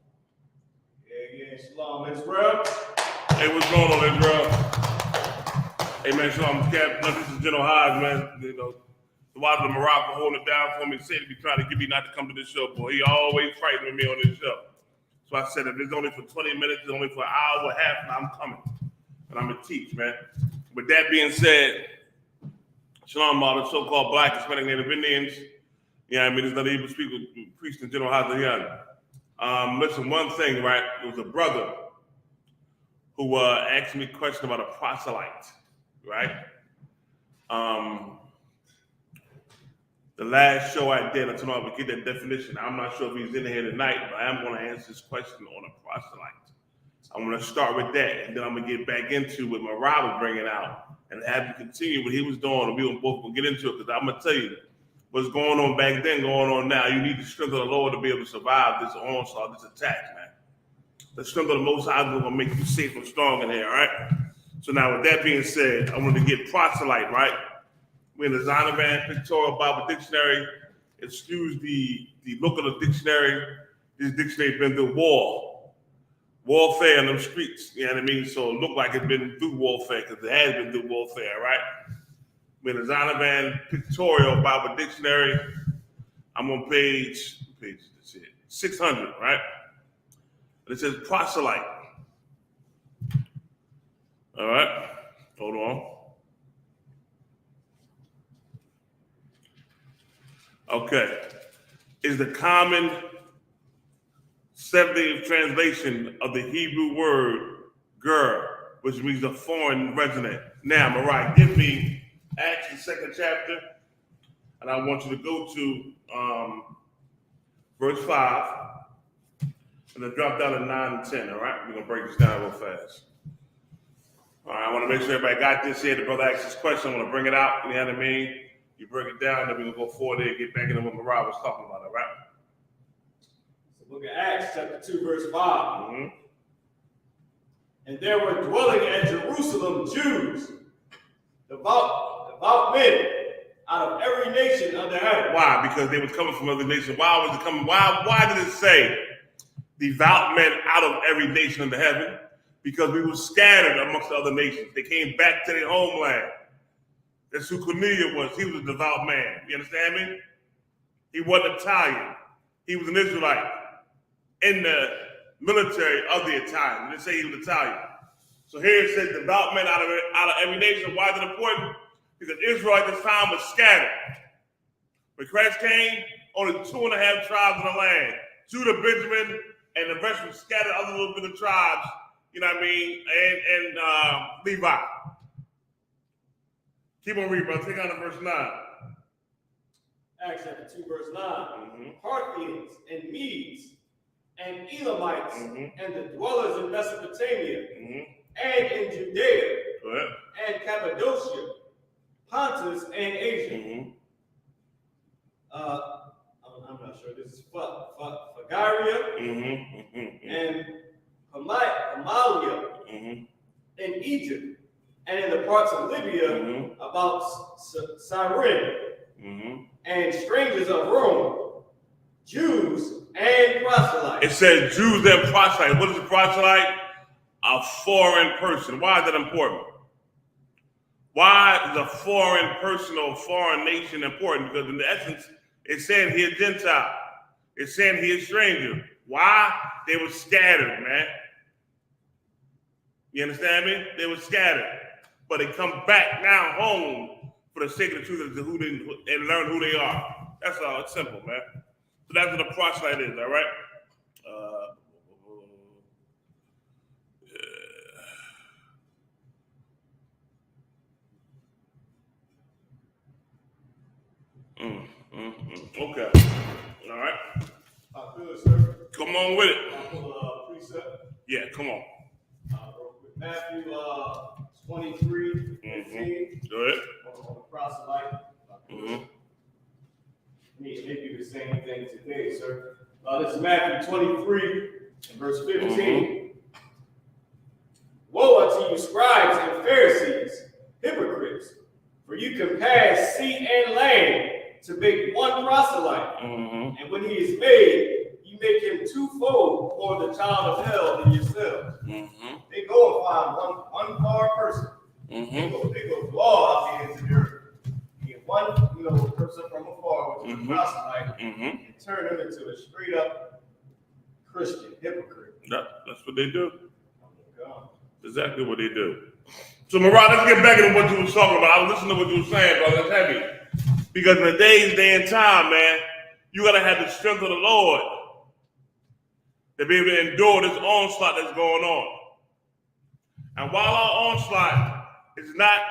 Speaker 10: Yeah, Shalom, Israel.
Speaker 15: Hey, what's going on, Israel? Hey, man, Shalom, Cap. This is General Hodge, man. You know, the wife of Morocco holding it down for me. Said he be trying to get me not to come to this show, boy. He always fighting with me on this show. So I said, if it's only for 20 minutes, it's only for an hour and a half, I'm coming. And I'm going to teach, man. With that being said, Shalom, all the so-called Black, Hispanic, Native Indians. Yeah, I mean, there's not even speak with priest and General YAHANNA. Listen, one thing, right? There was a brother who asked me a question about a proselyte, right? The last show I did, I told him I would get that definition. I'm not sure if he's in here tonight, but I am going to answer this question on a proselyte. I'm going to start with that, and then I'm going to get back into what Marab was bringing out and have you continue what he was doing, and we both going to get into it, because I'm going to tell you what's going on back then, going on now. You need the strength of the Lord to be able to survive this onslaught, this attack, man. The strength of the Most High is going to make you safe and strong in here, all right? So now, with that being said, I want to get proselyte, right? We're in the Zondervan Pictorial Bible Dictionary. Excuse the look of the dictionary. This dictionary been through warfare in them streets, you know what I mean? So it looked like it's been through warfare, because it has been through warfare, right? We're in the Zondervan Pictorial Bible Dictionary. I'm on page 600, right? And it says proselyte. All right, hold on. Okay, is the common 70th translation of the Hebrew word ger, which means a foreign resident. Now, Mariah, give me Acts the 2nd chapter, and I want you to go to verse 5, and then drop down to 9 and 10, all right? We're going to break this down real fast. All right, I want to make sure everybody got this here. The brother asked this question. I want to bring it out, you know what I mean? You break it down, then we're going to go forward there and get back into what Mariah was talking about, all right?
Speaker 10: Look at Acts chapter 2, verse 5. Mm-hmm. And there were dwelling at Jerusalem Jews, devout men, out of every nation under heaven.
Speaker 15: Why? Because they was coming from other nations. Why was it coming? Why did it say devout men out of every nation under heaven? Because we were scattered amongst the other nations. They came back to their homeland. That's who Cornelius was. He was a devout man. You understand me? He wasn't Italian. He was an Israelite in the military of the Italians. They say he was Italian. So here it says devout men out of every nation. Why is it important? Because Israel at this time was scattered. When Christ came, only 2.5 tribes in the land. Judah, Benjamin, and the rest were scattered other little bit of tribes, you know what I mean, and Levi. Keep on reading, bro. Take on to verse 9.
Speaker 10: Acts chapter 2, verse 9. Mm-hmm. Parthians and Medes and Elamites and the dwellers in Mesopotamia and in Judea and Cappadocia, Pontus and Asia. I'm not sure. This is Phrygia and Hamalia in Egypt, and in the parts of Libya about Cyrene, and strangers of Rome, Jews and proselytes.
Speaker 15: It says Jews and proselytes. What is a proselyte? A foreign person. Why is that important? Why is a foreign person or foreign nation important? Because in the essence, it's saying he a Gentile. It's saying he a stranger. Why? They were scattered, man. You understand me? They were scattered. But they come back now home for the sake of the truth and learn who they are. That's all. It's simple, man. So that's what a proselyte is, all right? Okay. All right.
Speaker 10: Good, sir.
Speaker 15: Come on with it.
Speaker 10: Precept.
Speaker 15: Yeah, come on.
Speaker 10: Matthew 23, 15.
Speaker 15: Go ahead.
Speaker 10: On the proselyte. Maybe the same thing today, sir. This is Matthew 23 and verse 15. Woe unto you, scribes and Pharisees, hypocrites, for you can pass sea and land to make one proselyte, and when he is made, you make him twofold more the child of hell than yourselves. They go and find one far person. They go through all out there into the earth. Get one, person from afar, which is a proselyte, and turn him into a straight up Christian hypocrite.
Speaker 15: That's what they do. Exactly what they do. So, Mariah, let's get back into what you were talking about. I was listening to what you were saying, brother. That's heavy. Because in the day and time, man, you got to have the strength of the Lord to be able to endure this onslaught that's going on. And while our onslaught is not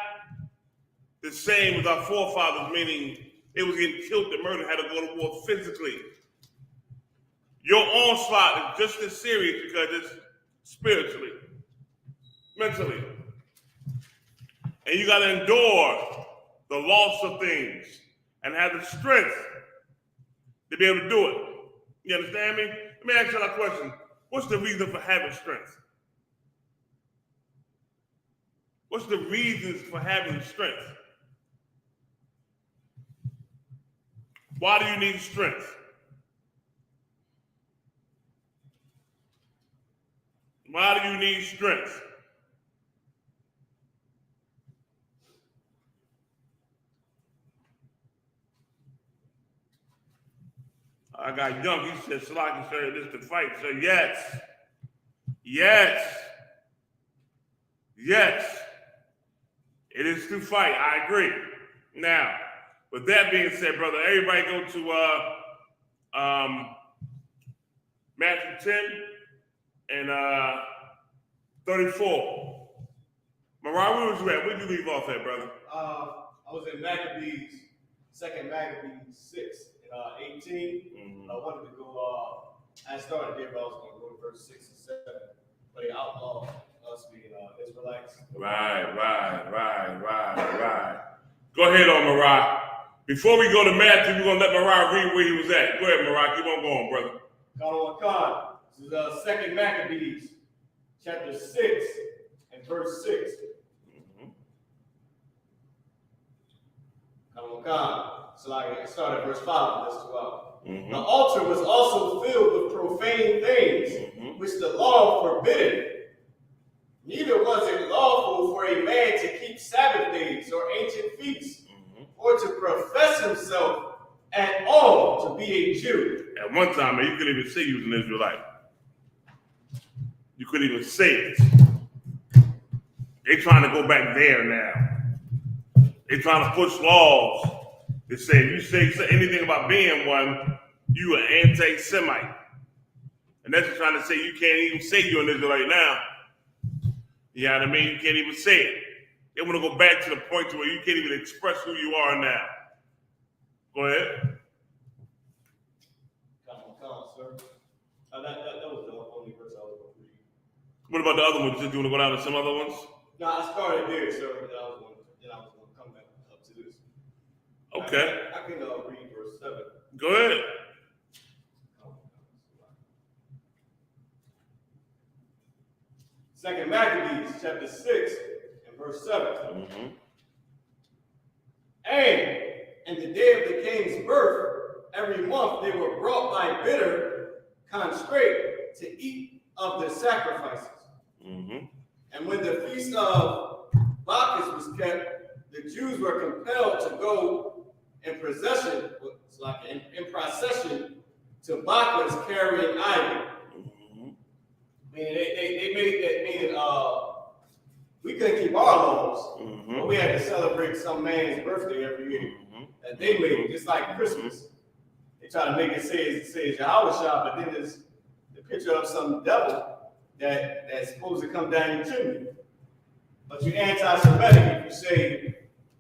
Speaker 15: the same as our forefathers, meaning they was getting killed and murdered, had to go to war physically, your onslaught is just as serious because it's spiritually, mentally. And you got to endure the loss of things and have the strength to be able to do it. You understand me? Let me ask you a question. What's the reason for having strength? What's the reasons for having strength? Why do you need strength? Why do you need strength? I got young. He said, Salaki, sir, this to fight. So yes. It is to fight. I agree. Now, with that being said, brother, everybody go to Matthew 10 and 34. Mariah, where was you at? Where did you leave off at, brother?
Speaker 10: I was in Maccabees, 2nd Maccabees 6 and 18. I wanted to go, I started there, but I was going to go to verse 6 and 7. But they outlawed us being Israelites.
Speaker 15: Right. Go ahead on, Mariah. Before we go to Matthew, we're going to let Mariah read where he was at. Go ahead, Mariah. Keep on going, brother.
Speaker 10: Khan. This is 2nd Maccabees, chapter 6 and verse 6. Khan. So I start at verse 5 of verse 12. The altar was also filled with profane things, which the law forbid. Neither was it lawful for a man to keep Sabbath days or ancient feasts, or to profess himself at all to be a Jew.
Speaker 15: At one time, man, you couldn't even say you was an Israelite. You couldn't even say it. They trying to go back there now. They trying to push laws that say if you say anything about being one, you an anti-Semite. And that's just trying to say you can't even say you're an Israelite now. You know what I mean? You can't even say it. They want to go back to the point to where you can't even express who you are now. Go ahead.
Speaker 10: Come on, sir. That was the only verse I was going to read.
Speaker 15: What about the other ones? You want to go down to some other ones?
Speaker 10: No, I started there, sir. Then I was going to come back up to this.
Speaker 15: Okay.
Speaker 10: I can read verse 7.
Speaker 15: Go ahead.
Speaker 10: Second Maccabees, chapter 6 and verse 7. And in the day of the king's birth, every month they were brought by bitter constraint to eat of the sacrifices. And when the feast of Bacchus was kept, Jews were compelled to go in procession, it's like in procession to Bacchus carrying ivory. Meaning they made that, meaning we couldn't keep our laws, but we had to celebrate some man's birthday every year. And they made it just like Christmas. They try to make it say it's YAHANNA, but then there's the picture of some devil that's supposed to come down your chimney. But you're anti-Semitic if you say,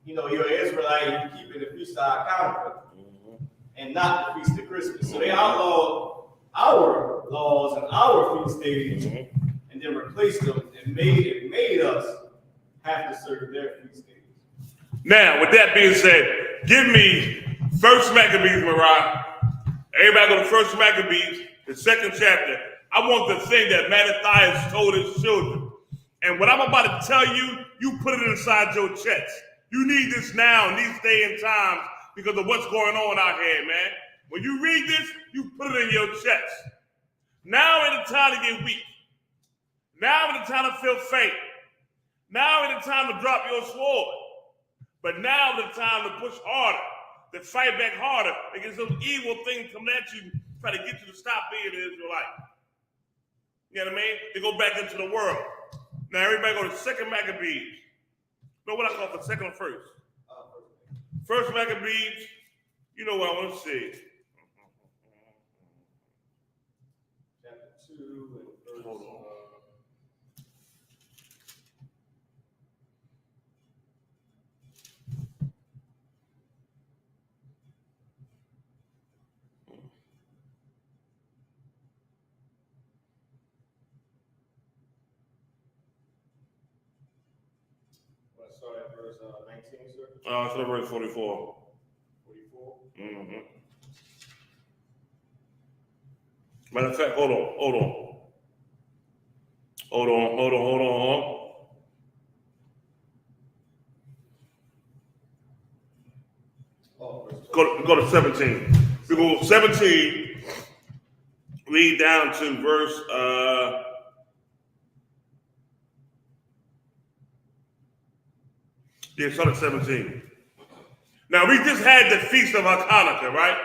Speaker 10: you're an Israelite and you're keeping the feast of Hanukkah and not the feast of Christmas. So they outlawed our laws and our feast days and then replaced them and made us have to serve their feast days.
Speaker 15: Now, with that being said, give me 1 Maccabees, Mariah. Everybody go to 1 Maccabees, the second chapter. I want the thing that Mattathias told his children. And what I'm about to tell you, you put it inside your chest. You need this now in these day and times because of what's going on out here, man. When you read this, you put it in your chest. Now is the time to get weak. Now is the time to feel faint. Now is the time to drop your sword. But now is the time to push harder, to fight back harder against those evil things coming at you, try to get you to stop being an Israelite. You know what I mean? To go back into the world. Now everybody go to 2 Maccabees. Know what I call for second or first? First Maccabees, you know what I want to say.
Speaker 10: Chapter 2 and verse.
Speaker 15: Hold on.
Speaker 10: Start at verse 19, sir?
Speaker 15: Start at verse 44.
Speaker 10: 44?
Speaker 15: Matter of fact, hold on. Go to 17. We go 17, read down to verse start at 17. Now, we just had the Feast of Hanukkah, right?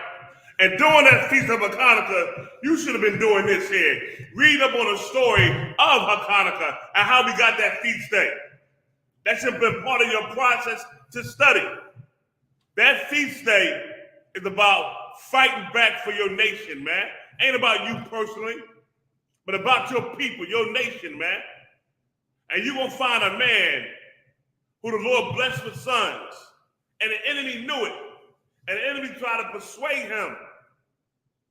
Speaker 15: And during that Feast of Hanukkah, you should have been doing this here. Read up on the story of Hanukkah and how we got that feast day. That should have been part of your process to study. That feast day is about fighting back for your nation, man. Ain't about you personally, but about your people, your nation, man. And you're going to find a man who the Lord blessed with sons. And the enemy knew it. And the enemy tried to persuade him.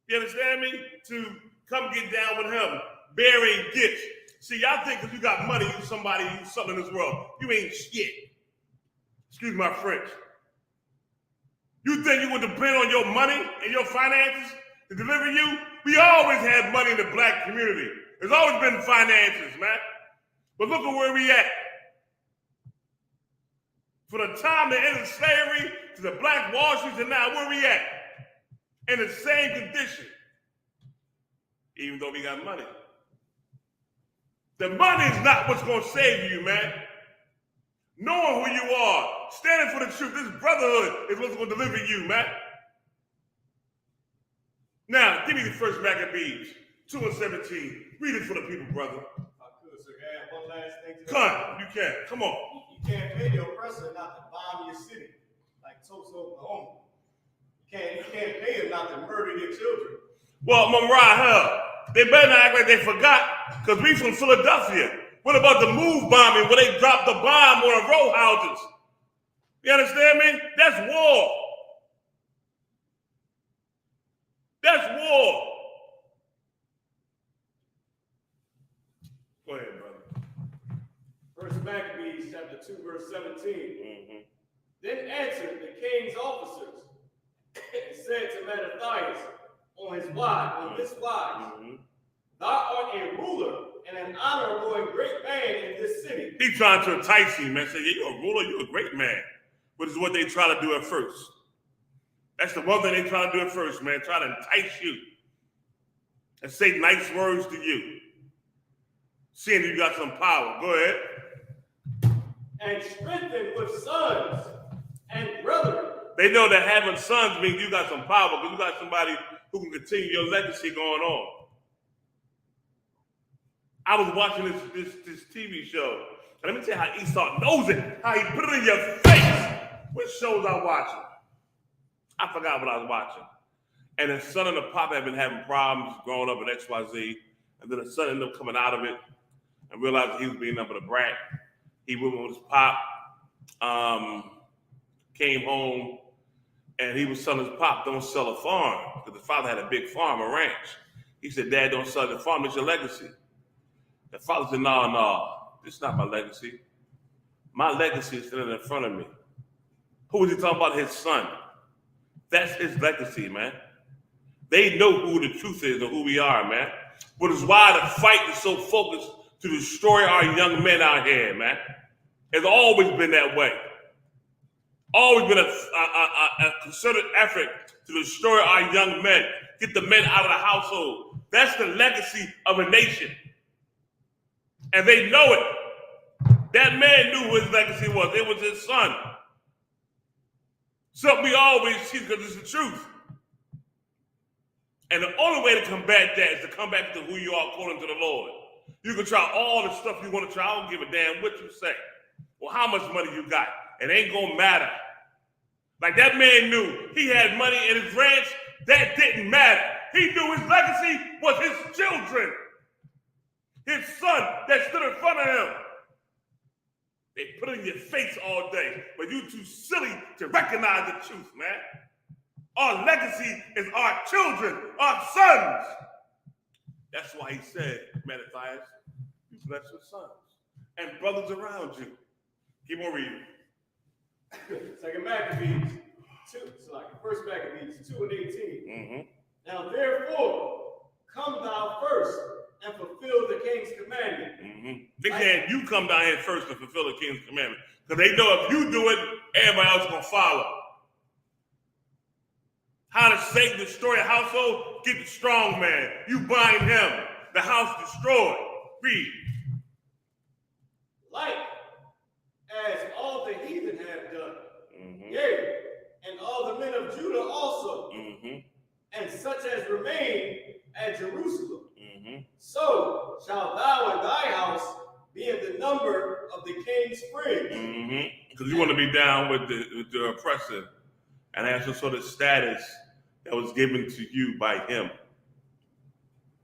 Speaker 15: You understand me? To come get down with him, bearing gifts. See, y'all think because you got money, you somebody, you something in this world. You ain't shit. Excuse my French. You think you would depend on your money and your finances to deliver you? We always had money in the black community. There's always been finances, man. But look at where we at. From the time they ended slavery to the black Wall Street to now, where we at? In the same condition. Even though we got money. The money is not what's going to save you, man. Knowing who you are, standing for the truth, this brotherhood is what's going to deliver you, man. Now, give me the first Maccabees, 2 and 17. Read it for the people, brother.
Speaker 10: I could, sir. Add one last thing to
Speaker 15: Come
Speaker 10: that.
Speaker 15: on, you can. Come on.
Speaker 10: You can't pay the oppressor not to bomb your city, like Tulsa, Oklahoma. You can't pay them not to murder your children.
Speaker 15: Well, Mariah, they better not act like they forgot, because we from Philadelphia. What about the move bombing where they dropped the bomb on the row houses? You understand me? That's war. That's war. Go ahead, brother.
Speaker 10: First Maccabees, chapter 2, verse 17. Then answered the king's officers and said to Mattathias on this wise, Thou art a ruler and an honorable and great man in this city.
Speaker 15: He's trying to entice you, man. Say, yeah, you're a ruler, you're a great man. Which is what they try to do at first. That's the one thing they try to do at first, man. Try to entice you and say nice words to you. Seeing you got some power. Go ahead.
Speaker 10: And strengthened with sons. and brethren.
Speaker 15: They know that having sons means you got some power, because you got somebody who can continue your legacy going on. I was watching this TV show, and let me tell you how Esau knows it, how he put it in your face. What shows I watching? I forgot what I was watching. And his son and the pop had been having problems growing up in XYZ, and then the son ended up coming out of it and realized he was being nothing but a brat. He went with his pop, came home, and he was telling his pop, don't sell a farm, because the father had a big farm, a ranch. He said, Dad, don't sell the farm, it's your legacy. The father said, no, this is not my legacy. My legacy is sitting in front of me. Who was he talking about? His son. That's his legacy, man. They know who the truth is and who we are, man. But it's why the fight is so focused to destroy our young men out here, man. It's always been that way. Always been a concerted effort to destroy our young men, get the men out of the household. That's the legacy of a nation. And they know it. That man knew who his legacy was. It was his son. Something we always see because it's the truth. And the only way to combat that is to come back to who you are according to the Lord. You can try all the stuff you want to try. I don't give a damn what you say or how much money you got. It ain't going to matter. Like that man knew he had money in his ranch. That didn't matter. He knew his legacy was his children. His son that stood in front of him. They put it in your face all day, but you too silly to recognize the truth, man. Our legacy is our children, our sons. That's why he said, Mattathias, you bless your sons and brothers around you. Keep on reading.
Speaker 10: Second Maccabees 2, so like First Maccabees 2 and 18. Mm-hmm. Now therefore, come thou first and fulfill the king's commandment.
Speaker 15: Mm-hmm. They said you come down here first and fulfill the king's commandment. Because they know if you do it, everybody else is going to follow. How to Satan destroy a household? Get the strong man. You bind him. The house destroyed. Read.
Speaker 10: Like as all the heathen have done. Mm-hmm. Yea, and all the men of Judah also. Mm-hmm. And such as remain at Jerusalem. Mm-hmm. So shalt thou and thy house be in the number of the king's friends.
Speaker 15: Mm-hmm. Because you want to be down with the oppressor. And have some sort of status that was given to you by him.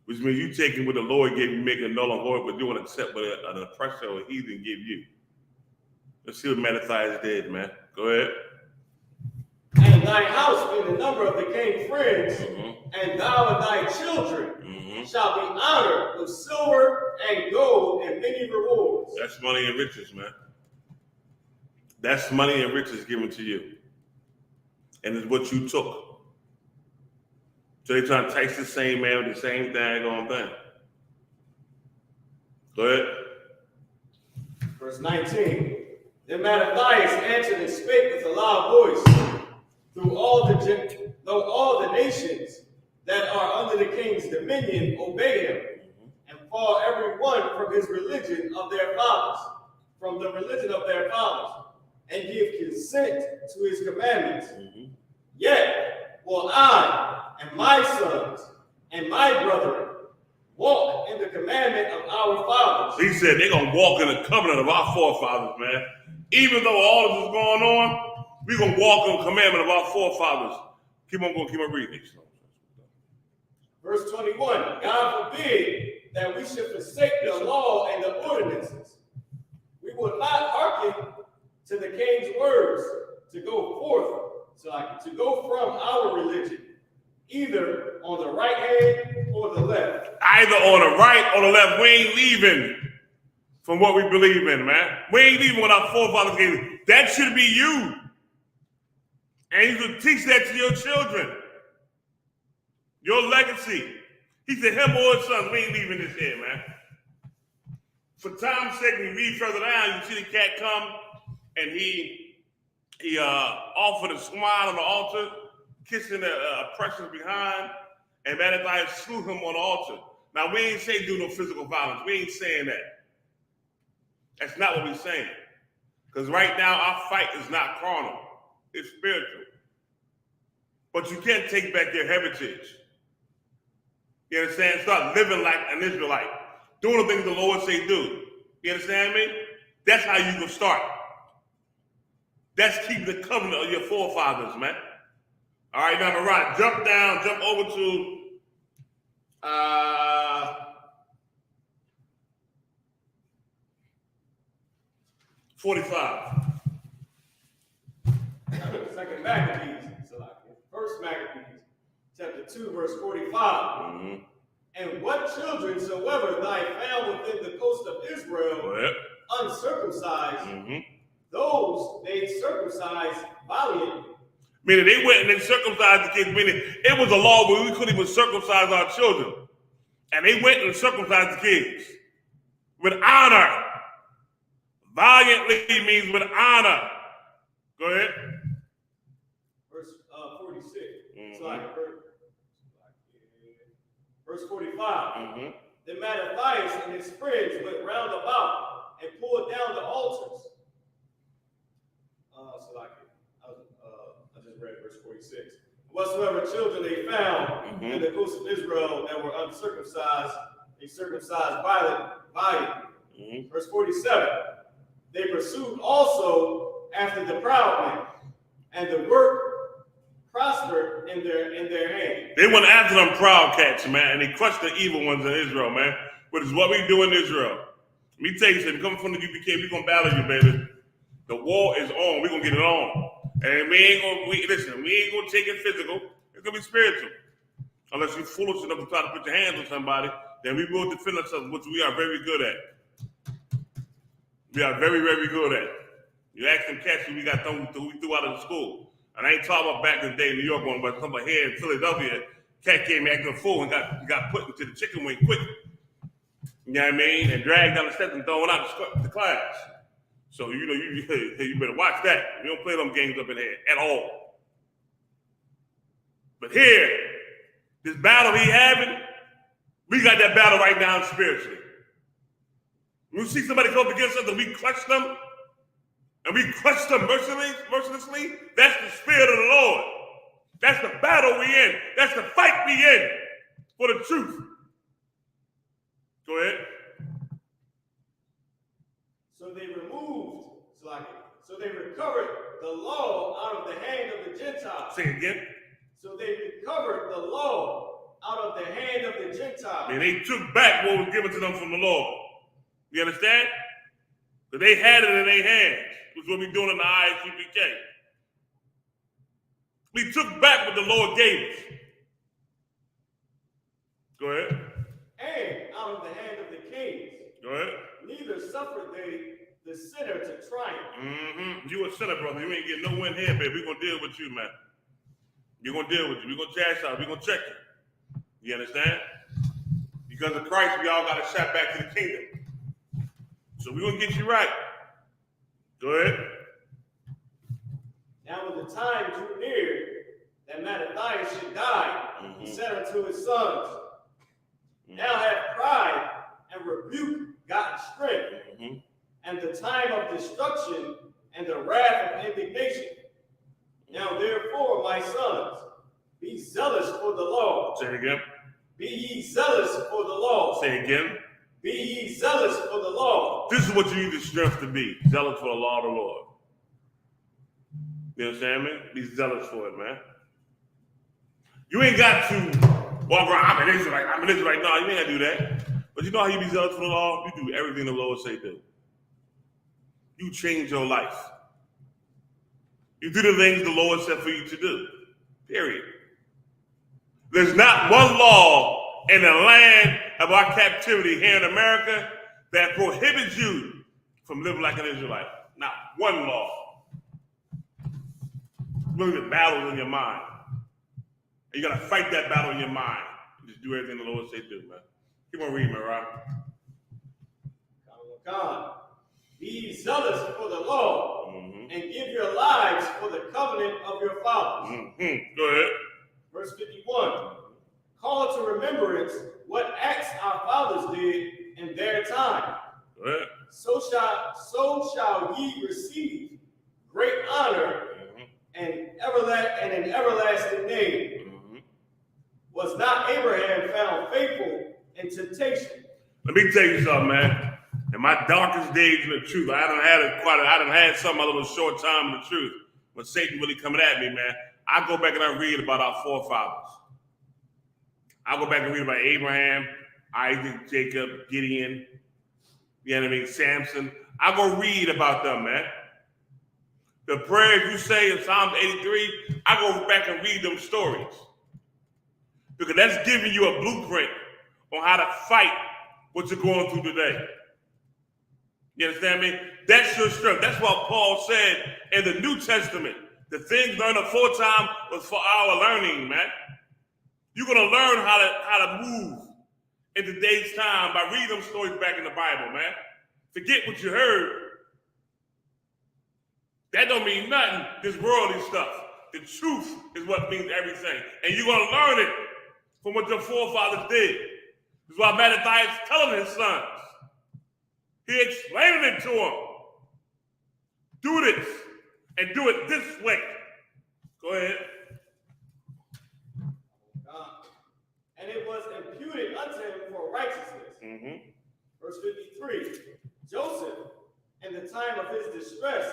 Speaker 15: Which means you taking what the Lord gave you, making it null and void, but you want to accept what an oppressor or heathen gave you. Let's see what Mattathias did, man. Go ahead.
Speaker 10: And thy house be in the number of the king's friends, and thou and thy children shall be honored with silver and gold and many rewards.
Speaker 15: That's money and riches, man. That's money and riches given to you. And it's what you took. So they're trying to taste the same man with the same daggone thing. Go ahead.
Speaker 10: Verse 19. Then Mattathias answered and spake with a loud voice, though all the nations that are under the king's dominion obey him, and fall every one from his religion of their fathers, from the religion of their fathers, and give consent to his commandments. Yet will I and my sons and my brethren walk in the commandment of our fathers.
Speaker 15: He said they're going to walk in the covenant of our forefathers, man. Even though all of this is going on, we're going to walk in the commandment of our forefathers. Keep on going, keep on reading.
Speaker 10: Verse 21, God forbid that we should forsake the law and the ordinances. We will not hearken to the king's words to go forth, to go from our religion, either on the right hand or the left.
Speaker 15: Either on the right or the left. We ain't leaving from what we believe in, man. We ain't leaving what our forefathers gave us. That should be you. And you should teach that to your children. Your legacy. He said, him or his sons, we ain't leaving this here, man. For time's sake, when you read further down, you see the cat come and he offered a smile on the altar, kissing the oppressors behind, and Mattathias slew him on the altar. Now, we ain't saying do no physical violence. We ain't saying that. That's not what we're saying. Because right now, our fight is not carnal. It's spiritual. But you can't take back their heritage. You understand? Start living like an Israelite. Doing the things the Lord say do. You understand me? That's how you can start. That's keeping the covenant of your forefathers, man. All right, now Mariah, jump over to 45.
Speaker 10: Second Maccabees, First Maccabees, chapter 2, verse 45. And what children soever thy found within the coast of Israel, uncircumcised, those they circumcised valiantly.
Speaker 15: Meaning they went and they circumcised the kids, meaning it was a law where we couldn't even circumcise our children. And they went and circumcised the kids with honor. Valiantly means with honor. Go ahead.
Speaker 10: Verse 46. Verse 45. Then Mattathias and his friends went round about and pulled down the altars. I just read verse 46. Whatsoever children they found in the coast of Israel that were uncircumcised, they circumcised violently. Verse 47. They pursued also after the proud men, and the work prospered in their hand.
Speaker 15: They went after them proud cats, man, and they crushed the evil ones in Israel, man. Which is what we do in Israel. Let me tell you something, coming from the UPK, we're gonna battle you, baby. The war is on, we're gonna get it on. And we ain't gonna take it physical, it's gonna be spiritual. Unless you're foolish enough to try to put your hands on somebody, then we will defend ourselves, which we are very good at. We are very, very good at it. You ask them cats who we threw out of the school. And I ain't talking about back in the day in New York one, but somebody here in Philadelphia, cat came acting a fool and got put into the chicken wing quick. You know what I mean? And dragged down the steps and thrown out the class. So you better watch that. We don't play them games up in here at all. But here, this battle he having, we got that battle right now spiritually. When we see somebody come up against us and we crush them, and we crush them mercilessly, that's the spirit of the Lord. That's the battle we in. That's the fight we in for the truth. Go ahead.
Speaker 10: So they recovered the law out of the hand of the Gentiles.
Speaker 15: Say it again.
Speaker 10: So they recovered the law out of the hand of the Gentiles.
Speaker 15: And they took back what was given to them from the Lord. You understand? But they had it in their hands, which is what we're doing in the I.S.U.P.K. We took back what the Lord gave us. Go ahead.
Speaker 10: And out of the hand of the kings.
Speaker 15: Go ahead.
Speaker 10: Neither suffered they the sinner to triumph.
Speaker 15: You a sinner, brother. You ain't getting no win here, baby. We're going to deal with you, man. We're going to deal with you. We're going to chastise. We're going to check you. You understand? Because of Christ, we all got to shout back to the kingdom. So we're going to get you right. Go ahead.
Speaker 10: Now when the time drew near that Mattathias should die, he said unto his sons, Now have pride and rebuke gotten strength, and the time of destruction and the wrath of indignation. Now therefore, my sons, be zealous for the law.
Speaker 15: Say it again.
Speaker 10: Be ye zealous for the law.
Speaker 15: Say it again.
Speaker 10: Be ye zealous for the law.
Speaker 15: This is what you need the strength to be. Zealous for the law of the Lord. You understand me? Be zealous for it, man. You ain't got to walk around, I'm an Israelite. No, you ain't got to do that. But you know how you be zealous for the law? You do everything the Lord say do. You change your life. You do the things the Lord said for you to do. Period. There's not one law in the land of our captivity here in America that prohibits you from living like an Israelite. Not one law. Really, the battles in your mind. And you got to fight that battle in your mind. Just do everything the Lord say do, man. Keep on reading, man, right?
Speaker 10: God, be zealous for the law, and give your lives for the covenant of your fathers.
Speaker 15: Go ahead.
Speaker 10: Verse 51. Call to remembrance what acts our fathers did in their time.
Speaker 15: Go ahead.
Speaker 10: So shall ye receive great honor and an everlasting name. Was not Abraham found faithful in temptation?
Speaker 15: Let me tell you something, man. In my darkest days in the truth, I done had some a little short time in the truth. When Satan really coming at me, man, I go back and I read about our forefathers. I go back and read about Abraham, Isaac, Jacob, Gideon, you know what I mean, Samson. I go read about them, man. The prayers you say in Psalms 83, I go back and read them stories. Because that's giving you a blueprint on how to fight what you're going through today. You understand me? That's your strength. That's what Paul said in the New Testament. The things learned aforetime was for our learning, man. You're going to learn how to move in today's time by reading them stories back in the Bible, man. Forget what you heard. That don't mean nothing, this worldly stuff. The truth is what means everything. And you're going to learn it from what your forefathers did. That's why Mattathias is telling his sons. He explaining it to them. Do this, and do it this way. Go ahead.
Speaker 10: And it was imputed unto him for righteousness. Verse 53, Joseph, in the time of his distress,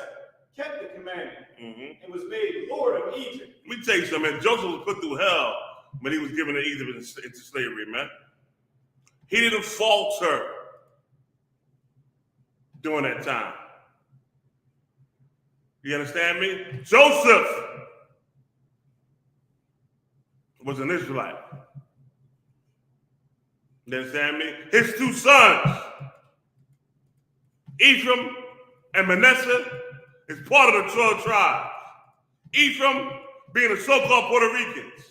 Speaker 10: kept the commandment and was made Lord of Egypt.
Speaker 15: Let me tell you something, man. Joseph was put through hell when he was given to Egypt into slavery, man. He didn't falter during that time. You understand me? Joseph was an Israelite. You understand me? His two sons, Ephraim and Manasseh, is part of the 12 tribes. Ephraim being the so-called Puerto Ricans.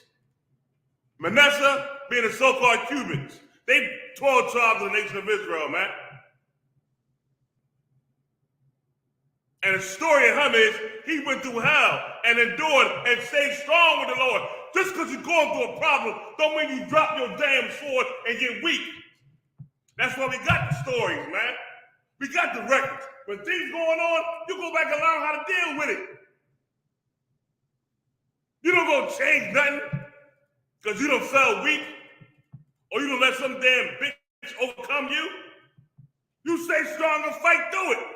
Speaker 15: Manasseh being the so-called Cubans. They 12 tribes of the nation of Israel, man. And the story of him is he went through hell and endured and stayed strong with the Lord. Just because you're going through a problem don't mean you drop your damn sword and get weak. That's why we got the stories, man. We got the records. When things going on, you go back and learn how to deal with it. You don't go change nothing because you done fell weak or you don't let some damn bitch overcome you. You stay strong and fight through it.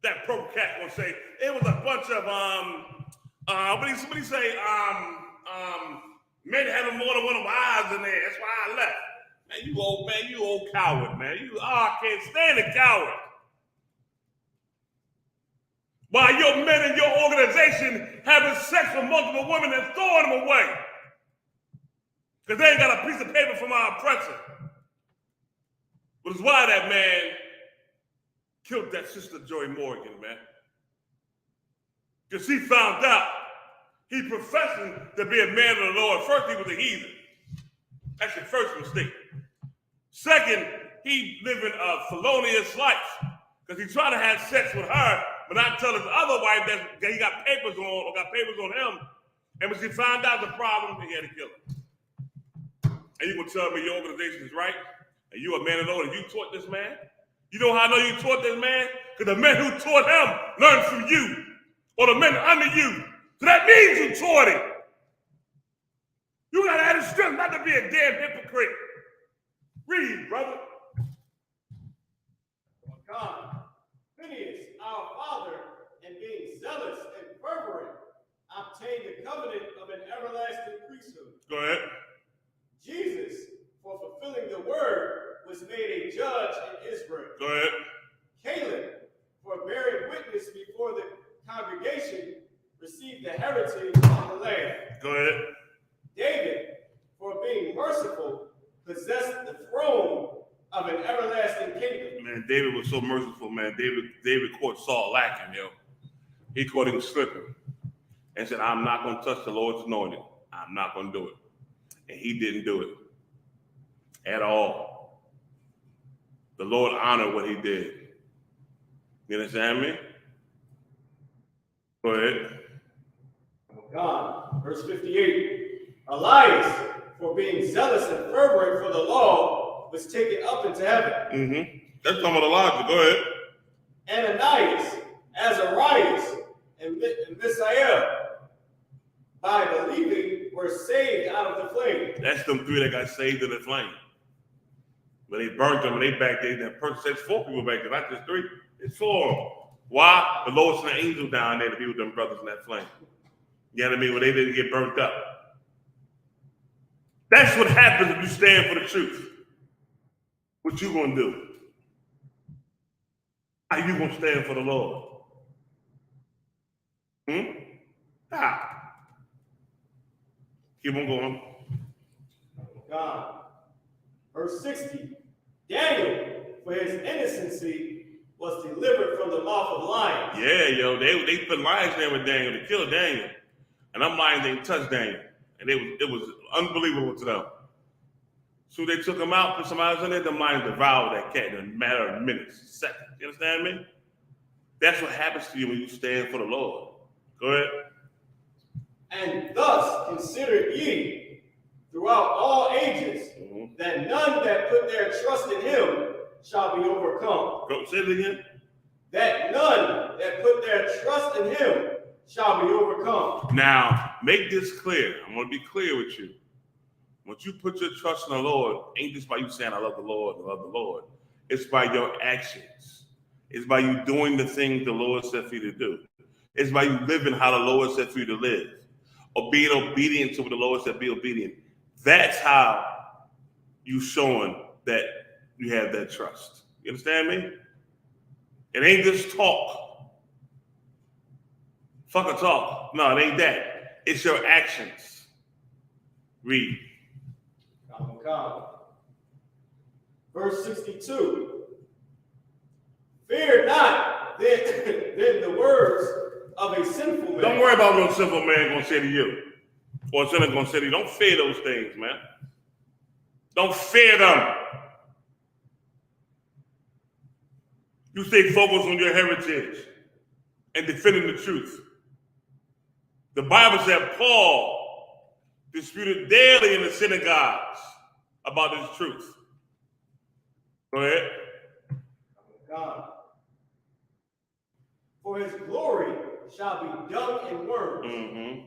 Speaker 15: That pro cat will say it was a bunch of what did he say? Men having more than one wives in there. That's why I left. Man, you old coward, man. I can't stand a coward. While your men in your organization having sex with multiple women and throwing them away. Because they ain't got a piece of paper from our oppressor. Which is why that man killed that sister Joy Morgan, man. Because he found out he professing to be a man of the Lord. First, he was a heathen. That's your first mistake. Second, he living a felonious life. Because he tried to have sex with her, but not tell his other wife that he got papers on, or got papers on him. And when she found out the problem, he had to kill her. And you gonna tell me your organization is right? And you a man of the Lord, and you taught this man? You know how I know you taught this man? Because the men who taught him learned from you, or the men under you. So that means you taught him. You gotta have the strength not to be a damn hypocrite. Read, brother.
Speaker 10: God, Phineas, our father, and being zealous and fervent, obtained the covenant of an everlasting priesthood.
Speaker 15: Go ahead.
Speaker 10: Jesus, for fulfilling the word, was made a judge in Israel.
Speaker 15: Go ahead.
Speaker 10: Caleb, for bearing witness before the congregation, received the heritage of the land.
Speaker 15: Go ahead.
Speaker 10: David, for being merciful, possessed the throne of an everlasting kingdom.
Speaker 15: Man, David was so merciful, man. David caught Saul lacking, yo. He caught him slipping and said, I'm not going to touch the Lord's anointed. I'm not going to do it. And he didn't do it at all. The Lord honored what he did. You understand me? Go ahead.
Speaker 10: God, verse 58. Elias, for being zealous and fervent for the law, was taken up into heaven.
Speaker 15: That's talking about Elijah. Go ahead.
Speaker 10: Ananias, Azarias, and were saved out of the flame.
Speaker 15: That's them 3 that got saved in the flame. But they burnt them and they back there. That person says 4 people back there, not just 3. It's 4. Why? The Lord sent an angel down there to be with them brothers in that flame. You know what I mean? When they didn't get burnt up. That's what happens if you stand for the truth. What you gonna do? How you gonna stand for the Lord? Keep on going.
Speaker 10: God. Verse 60. Daniel, for his innocency, was delivered from the mouth of lions.
Speaker 15: Yeah, yo, they put lions there with Daniel to kill Daniel. And them lions didn't touch Daniel. And it was unbelievable to them. So they took him out, put some eyes on it, them lions devoured that cat in a matter of minutes, seconds. You understand me? That's what happens to you when you stand for the Lord. Go ahead.
Speaker 10: And thus consider ye throughout all ages that none that put their trust in him shall be overcome.
Speaker 15: Go, say it again.
Speaker 10: That none that put their trust in him shall be overcome.
Speaker 15: Now, make this clear. I'm going to be clear with you. Once you put your trust in the Lord, ain't just by you saying, I love the Lord, I love the Lord. It's by your actions. It's by you doing the things the Lord said for you to do. It's by you living how the Lord said for you to live. Or being obedient to what the Lord said, be obedient. That's how you showing that you have that trust. You understand me? It ain't just talk. Fuck a talk. No, it ain't that. It's your actions. Read.
Speaker 10: Come. Verse 62. Fear not then the words of a sinful man.
Speaker 15: Don't worry about what a sinful man gonna say to you. Or a sinner gonna say to you. Don't fear those things, man. Don't fear them. You stay focused on your heritage and defending the truth. The Bible said Paul disputed daily in the synagogues about this truth. Go ahead.
Speaker 10: God. For his glory shall be dung and worms.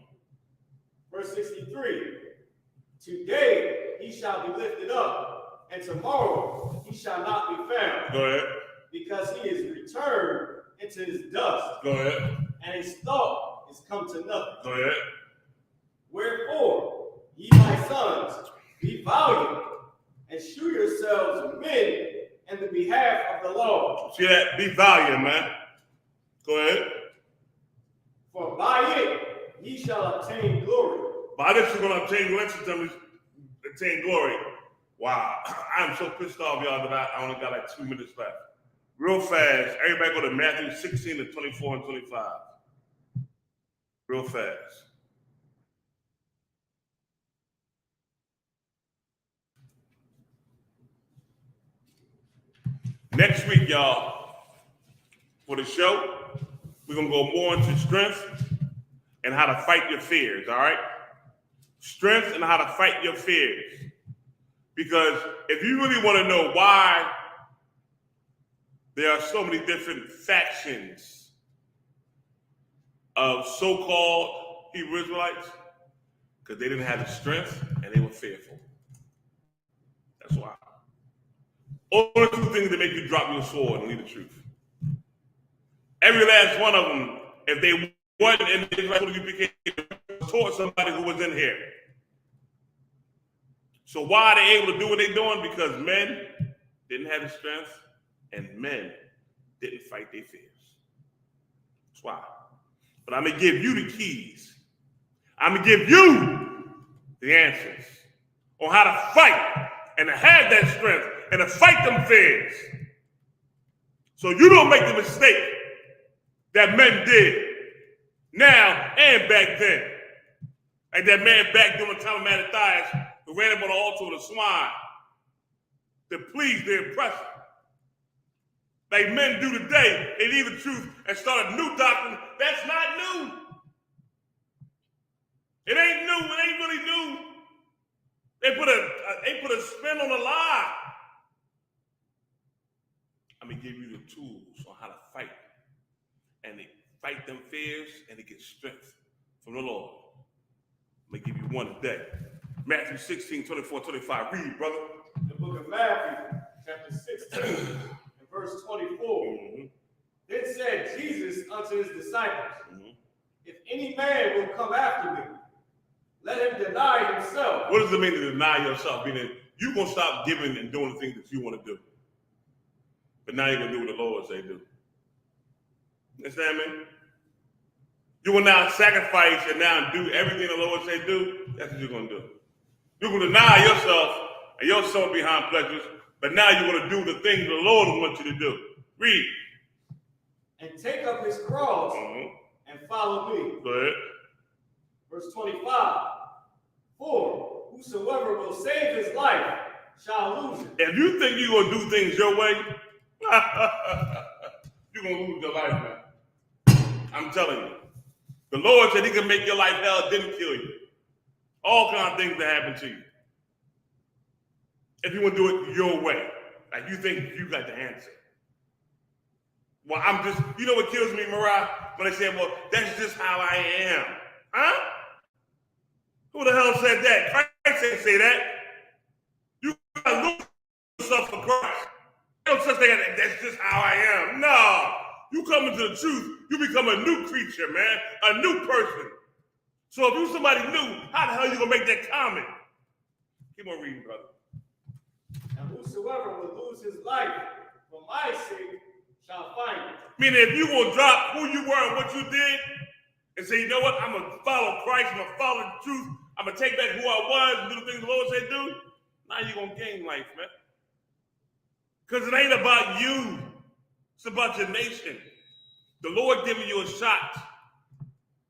Speaker 10: Verse 63. Today he shall be lifted up, and tomorrow he shall not be found.
Speaker 15: Go ahead.
Speaker 10: Because he is returned into his dust.
Speaker 15: Go ahead.
Speaker 10: And his thought is come to nothing.
Speaker 15: Go ahead.
Speaker 10: Wherefore, ye my sons, be valiant, and shew yourselves men in the behalf of the Lord.
Speaker 15: See that? Be valiant, man. Go ahead.
Speaker 10: For by it ye shall obtain glory.
Speaker 15: By this you're going to obtain glory. Wow. I'm so pissed off, y'all, that I only got like 2 minutes left. Real fast. Everybody go to Matthew 16 to 24 and 25. Real fast. Next week, y'all, for the show, we're going to go more into strength and how to fight your fears, all right? Strength and how to fight your fears. Because if you really want to know why there are so many different factions of so-called Hebrew Israelites, because they didn't have the strength and they were fearful. That's why. Only 2 things that make you drop your sword and leave the truth. Every last one of them, if they wasn't in the Israelite Y.A.P.K, taught somebody who was in here. So why are they able to do what they're doing? Because men didn't have the strength and men didn't fight their fears. That's why. But I'm going to give you the keys. I'm going to give you the answers on how to fight and to have that strength and to fight them fears. So you don't make the mistake that men did now and back then. Like that man back during the time of Mattathias who ran up on the altar with a swine to please the oppressor. Like men do today, they leave the truth and start a new doctrine that's not new. It ain't new, it ain't really new. They put a spin on a lie. I'm gonna give you the tools on how to fight. And they fight them fears and they get strength from the Lord. going to give you one today. Matthew 16, 24, 25. Read, brother.
Speaker 10: The book of Matthew, chapter 16, and verse 24. Then said Jesus unto his disciples, if any man will come after me, let him deny himself.
Speaker 15: What does it mean to deny yourself? Meaning you're going to stop giving and doing the things that you want to do. But now you're going to do what the Lord say do. You understand me? You will now sacrifice and now do everything the Lord say do. That's what you're going to do. You're going to deny yourself and your soul behind pleasures, but now you're going to do the things the Lord wants you to do. Read.
Speaker 10: And take up his cross and follow me.
Speaker 15: Go ahead.
Speaker 10: Verse 25. For whosoever will save his life shall lose it.
Speaker 15: If you think you're going to do things your way, you're going to lose your life, man. I'm telling you. The Lord said he can make your life hell, didn't kill you. All kinds of things that happen to you. If you want to do it your way, like you think you got the answer. Well, I'm just, you know what kills me, Mariah? When they say, well, that's just how I am. Huh? Who the hell said that? Christ didn't say that. You gotta lose yourself for Christ. There's no such thing as that's just how I am. No. You come into the truth, you become a new creature, man. A new person. So if you somebody new, how the hell you gonna make that comment? Keep on reading, brother.
Speaker 10: And whosoever will lose his life for my sake shall find it.
Speaker 15: Meaning if you gonna drop who you were and what you did, and say, you know what, I'm gonna follow Christ, I'm gonna follow the truth, I'm gonna take back who I was and do the things the Lord said do, now you're gonna gain life, man. Because it ain't about you, it's about your nation. The Lord giving you a shot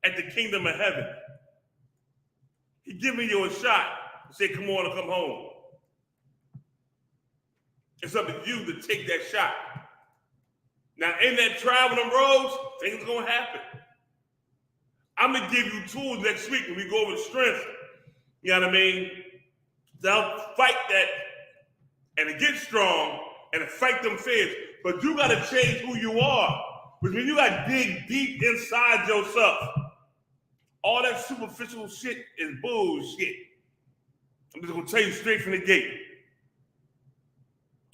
Speaker 15: at the kingdom of heaven. He giving you a shot to say, come on and come home. It's up to you to take that shot. Now, in that traveling roads, things are going to happen. I'm going to give you tools next week when we go over strength, you know what I mean, to help fight that and to get strong and to fight them fears. But you got to change who you are, which means you got to dig deep inside yourself. All that superficial shit is bullshit. I'm just going to tell you straight from the gate.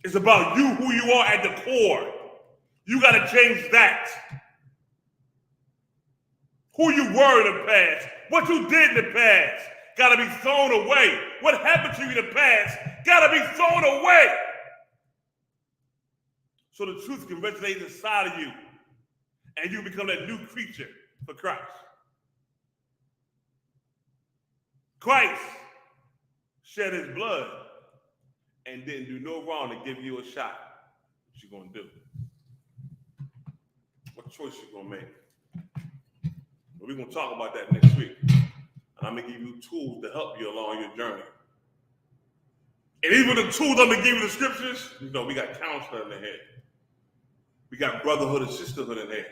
Speaker 15: It's about you, who you are at the core. You got to change that. Who you were in the past, what you did in the past, got to be thrown away. What happened to you in the past, got to be thrown away. So the truth can resonate inside of you, and you become that new creature for Christ. Christ shed his blood and didn't do no wrong to give you a shot. What you gonna do? What choice you gonna make? We're gonna talk about that next week. And I'm gonna give you tools to help you along your journey. And even the tools I'm gonna give you the scriptures, you know, we got counselor in the head. We got brotherhood and sisterhood in there,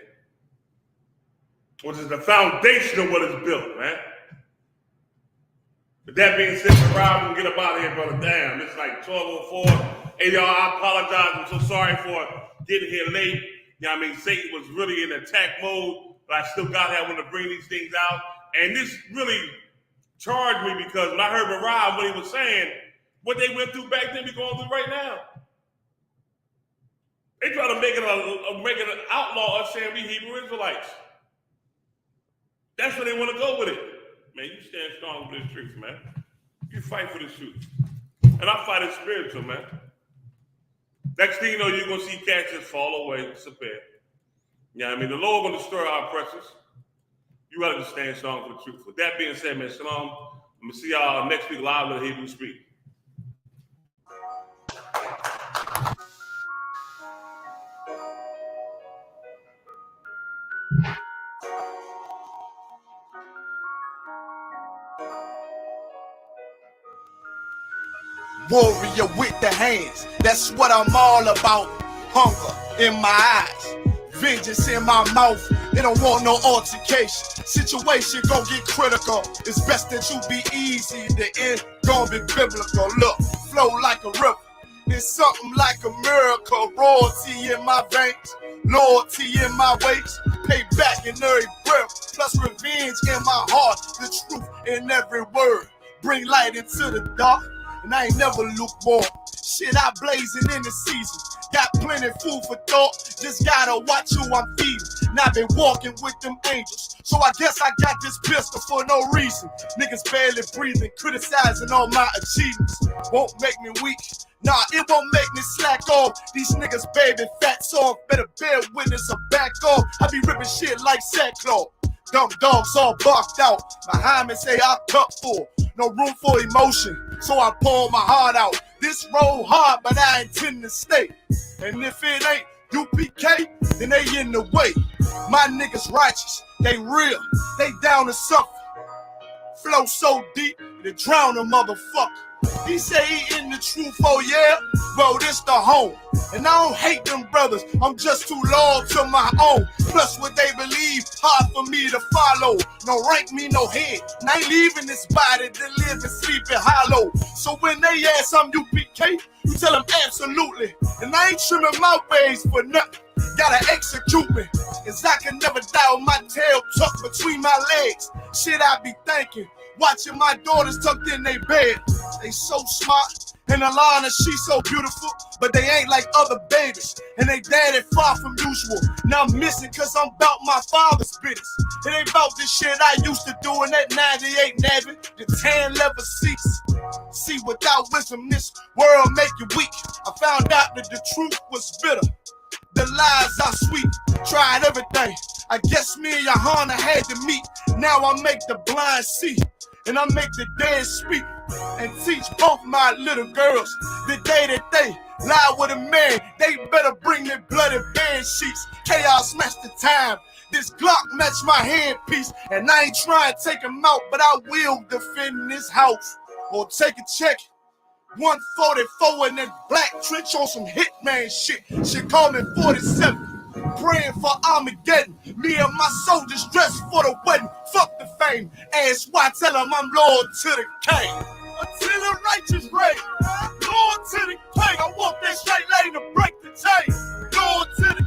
Speaker 15: which is the foundation of what is built, man. With that being said, Rob, we can get up out of here, brother. Damn, it's like 12:04. Hey, y'all, I apologize. I'm so sorry for getting here late. You know what I mean? Satan was really in attack mode, but I still got here. I want to bring these things out. And this really charged me because when I heard Rob, what he was saying, what they went through back then, we're going through right now. They try to make it an outlaw of saying we Hebrew Israelites. That's where they want to go with it. Man, you stand strong for this truth, man. You fight for this truth. And I fight it spiritual, man. Next thing you know, you're going to see cats just fall away, disappear. You know what I mean? The Lord will destroy our oppressors. You got to just stand strong for the truth. With that being said, man, shalom. I'm going to see y'all next week live with Hebrew Speak.
Speaker 6: Warrior with the hands, that's what I'm all about. Hunger in my eyes, vengeance in my mouth. They don't want no altercation. Situation gon' get critical. It's best that you be easy. The end gon' be biblical. Look, flow like a river. It's something like a miracle. Royalty in my veins.
Speaker 2: Loyalty in my ways, payback in every breath, plus revenge in my heart, the truth in every word. Bring light into the dark, and I ain't never lukewarm. Shit, I blazing in the season. Got plenty food for thought, just gotta watch who I'm feeding. And I've been walking with them angels, so I guess I got this pistol for no reason. Niggas barely breathing, criticizing all my achievements. Won't make me weak, nah, it won't make me slack off. These niggas baby fat, so I better bear witness or back off. I be ripping shit like sackcloth. Dumb dogs all barked out. Behind me say I cup full, no room for emotion, so I pour my heart out. This road hard, but I intend to stay. And if it ain't U.P.K, then they in the way. My niggas righteous, they real, they down to suffer. Flow so deep, they drown a motherfucker. He say he in the truth, oh yeah? Well, this the home. And I don't hate them brothers, I'm just too loyal to my own. Plus what they believe, hard for me to follow. No rank me, no head, and I ain't leaving this body to live and sleep in hollow. So when they ask I'm U.P.K, you tell them absolutely. And I ain't trimming my ways for nothing. Gotta execute me, cause I can never die with my tail tucked between my legs. Shit I be thinking, watching my daughters tucked in their bed. They so smart, and Alana, she so beautiful, but they ain't like other babies, and they daddy far from usual. Now I'm missing cause I'm about my father's business. It ain't about this shit I used to do in that 98 Navy, the tan leather seats. See, without wisdom, this world make you weak. I found out that the truth was bitter, the lies are sweet. Tried everything, I guess me and YAHANNA had to meet. Now I make the blind see, and I make the dead speak, and teach both my little girls the day that they lie with a man, they better bring me bloody bed sheets. Chaos match the time, this Glock match my handpiece, and I ain't trying to take him out, but I will defend this house, or take a check. 144 in that black trench on some hitman shit. She call me 47. Praying for Armageddon. Me and my soldiers dressed for the wedding. Fuck the fame. Ask why, tell them I'm loyal to the king. Until the righteous reign. Loyal to the king. I want that straight lane to break the chain. Loyal to the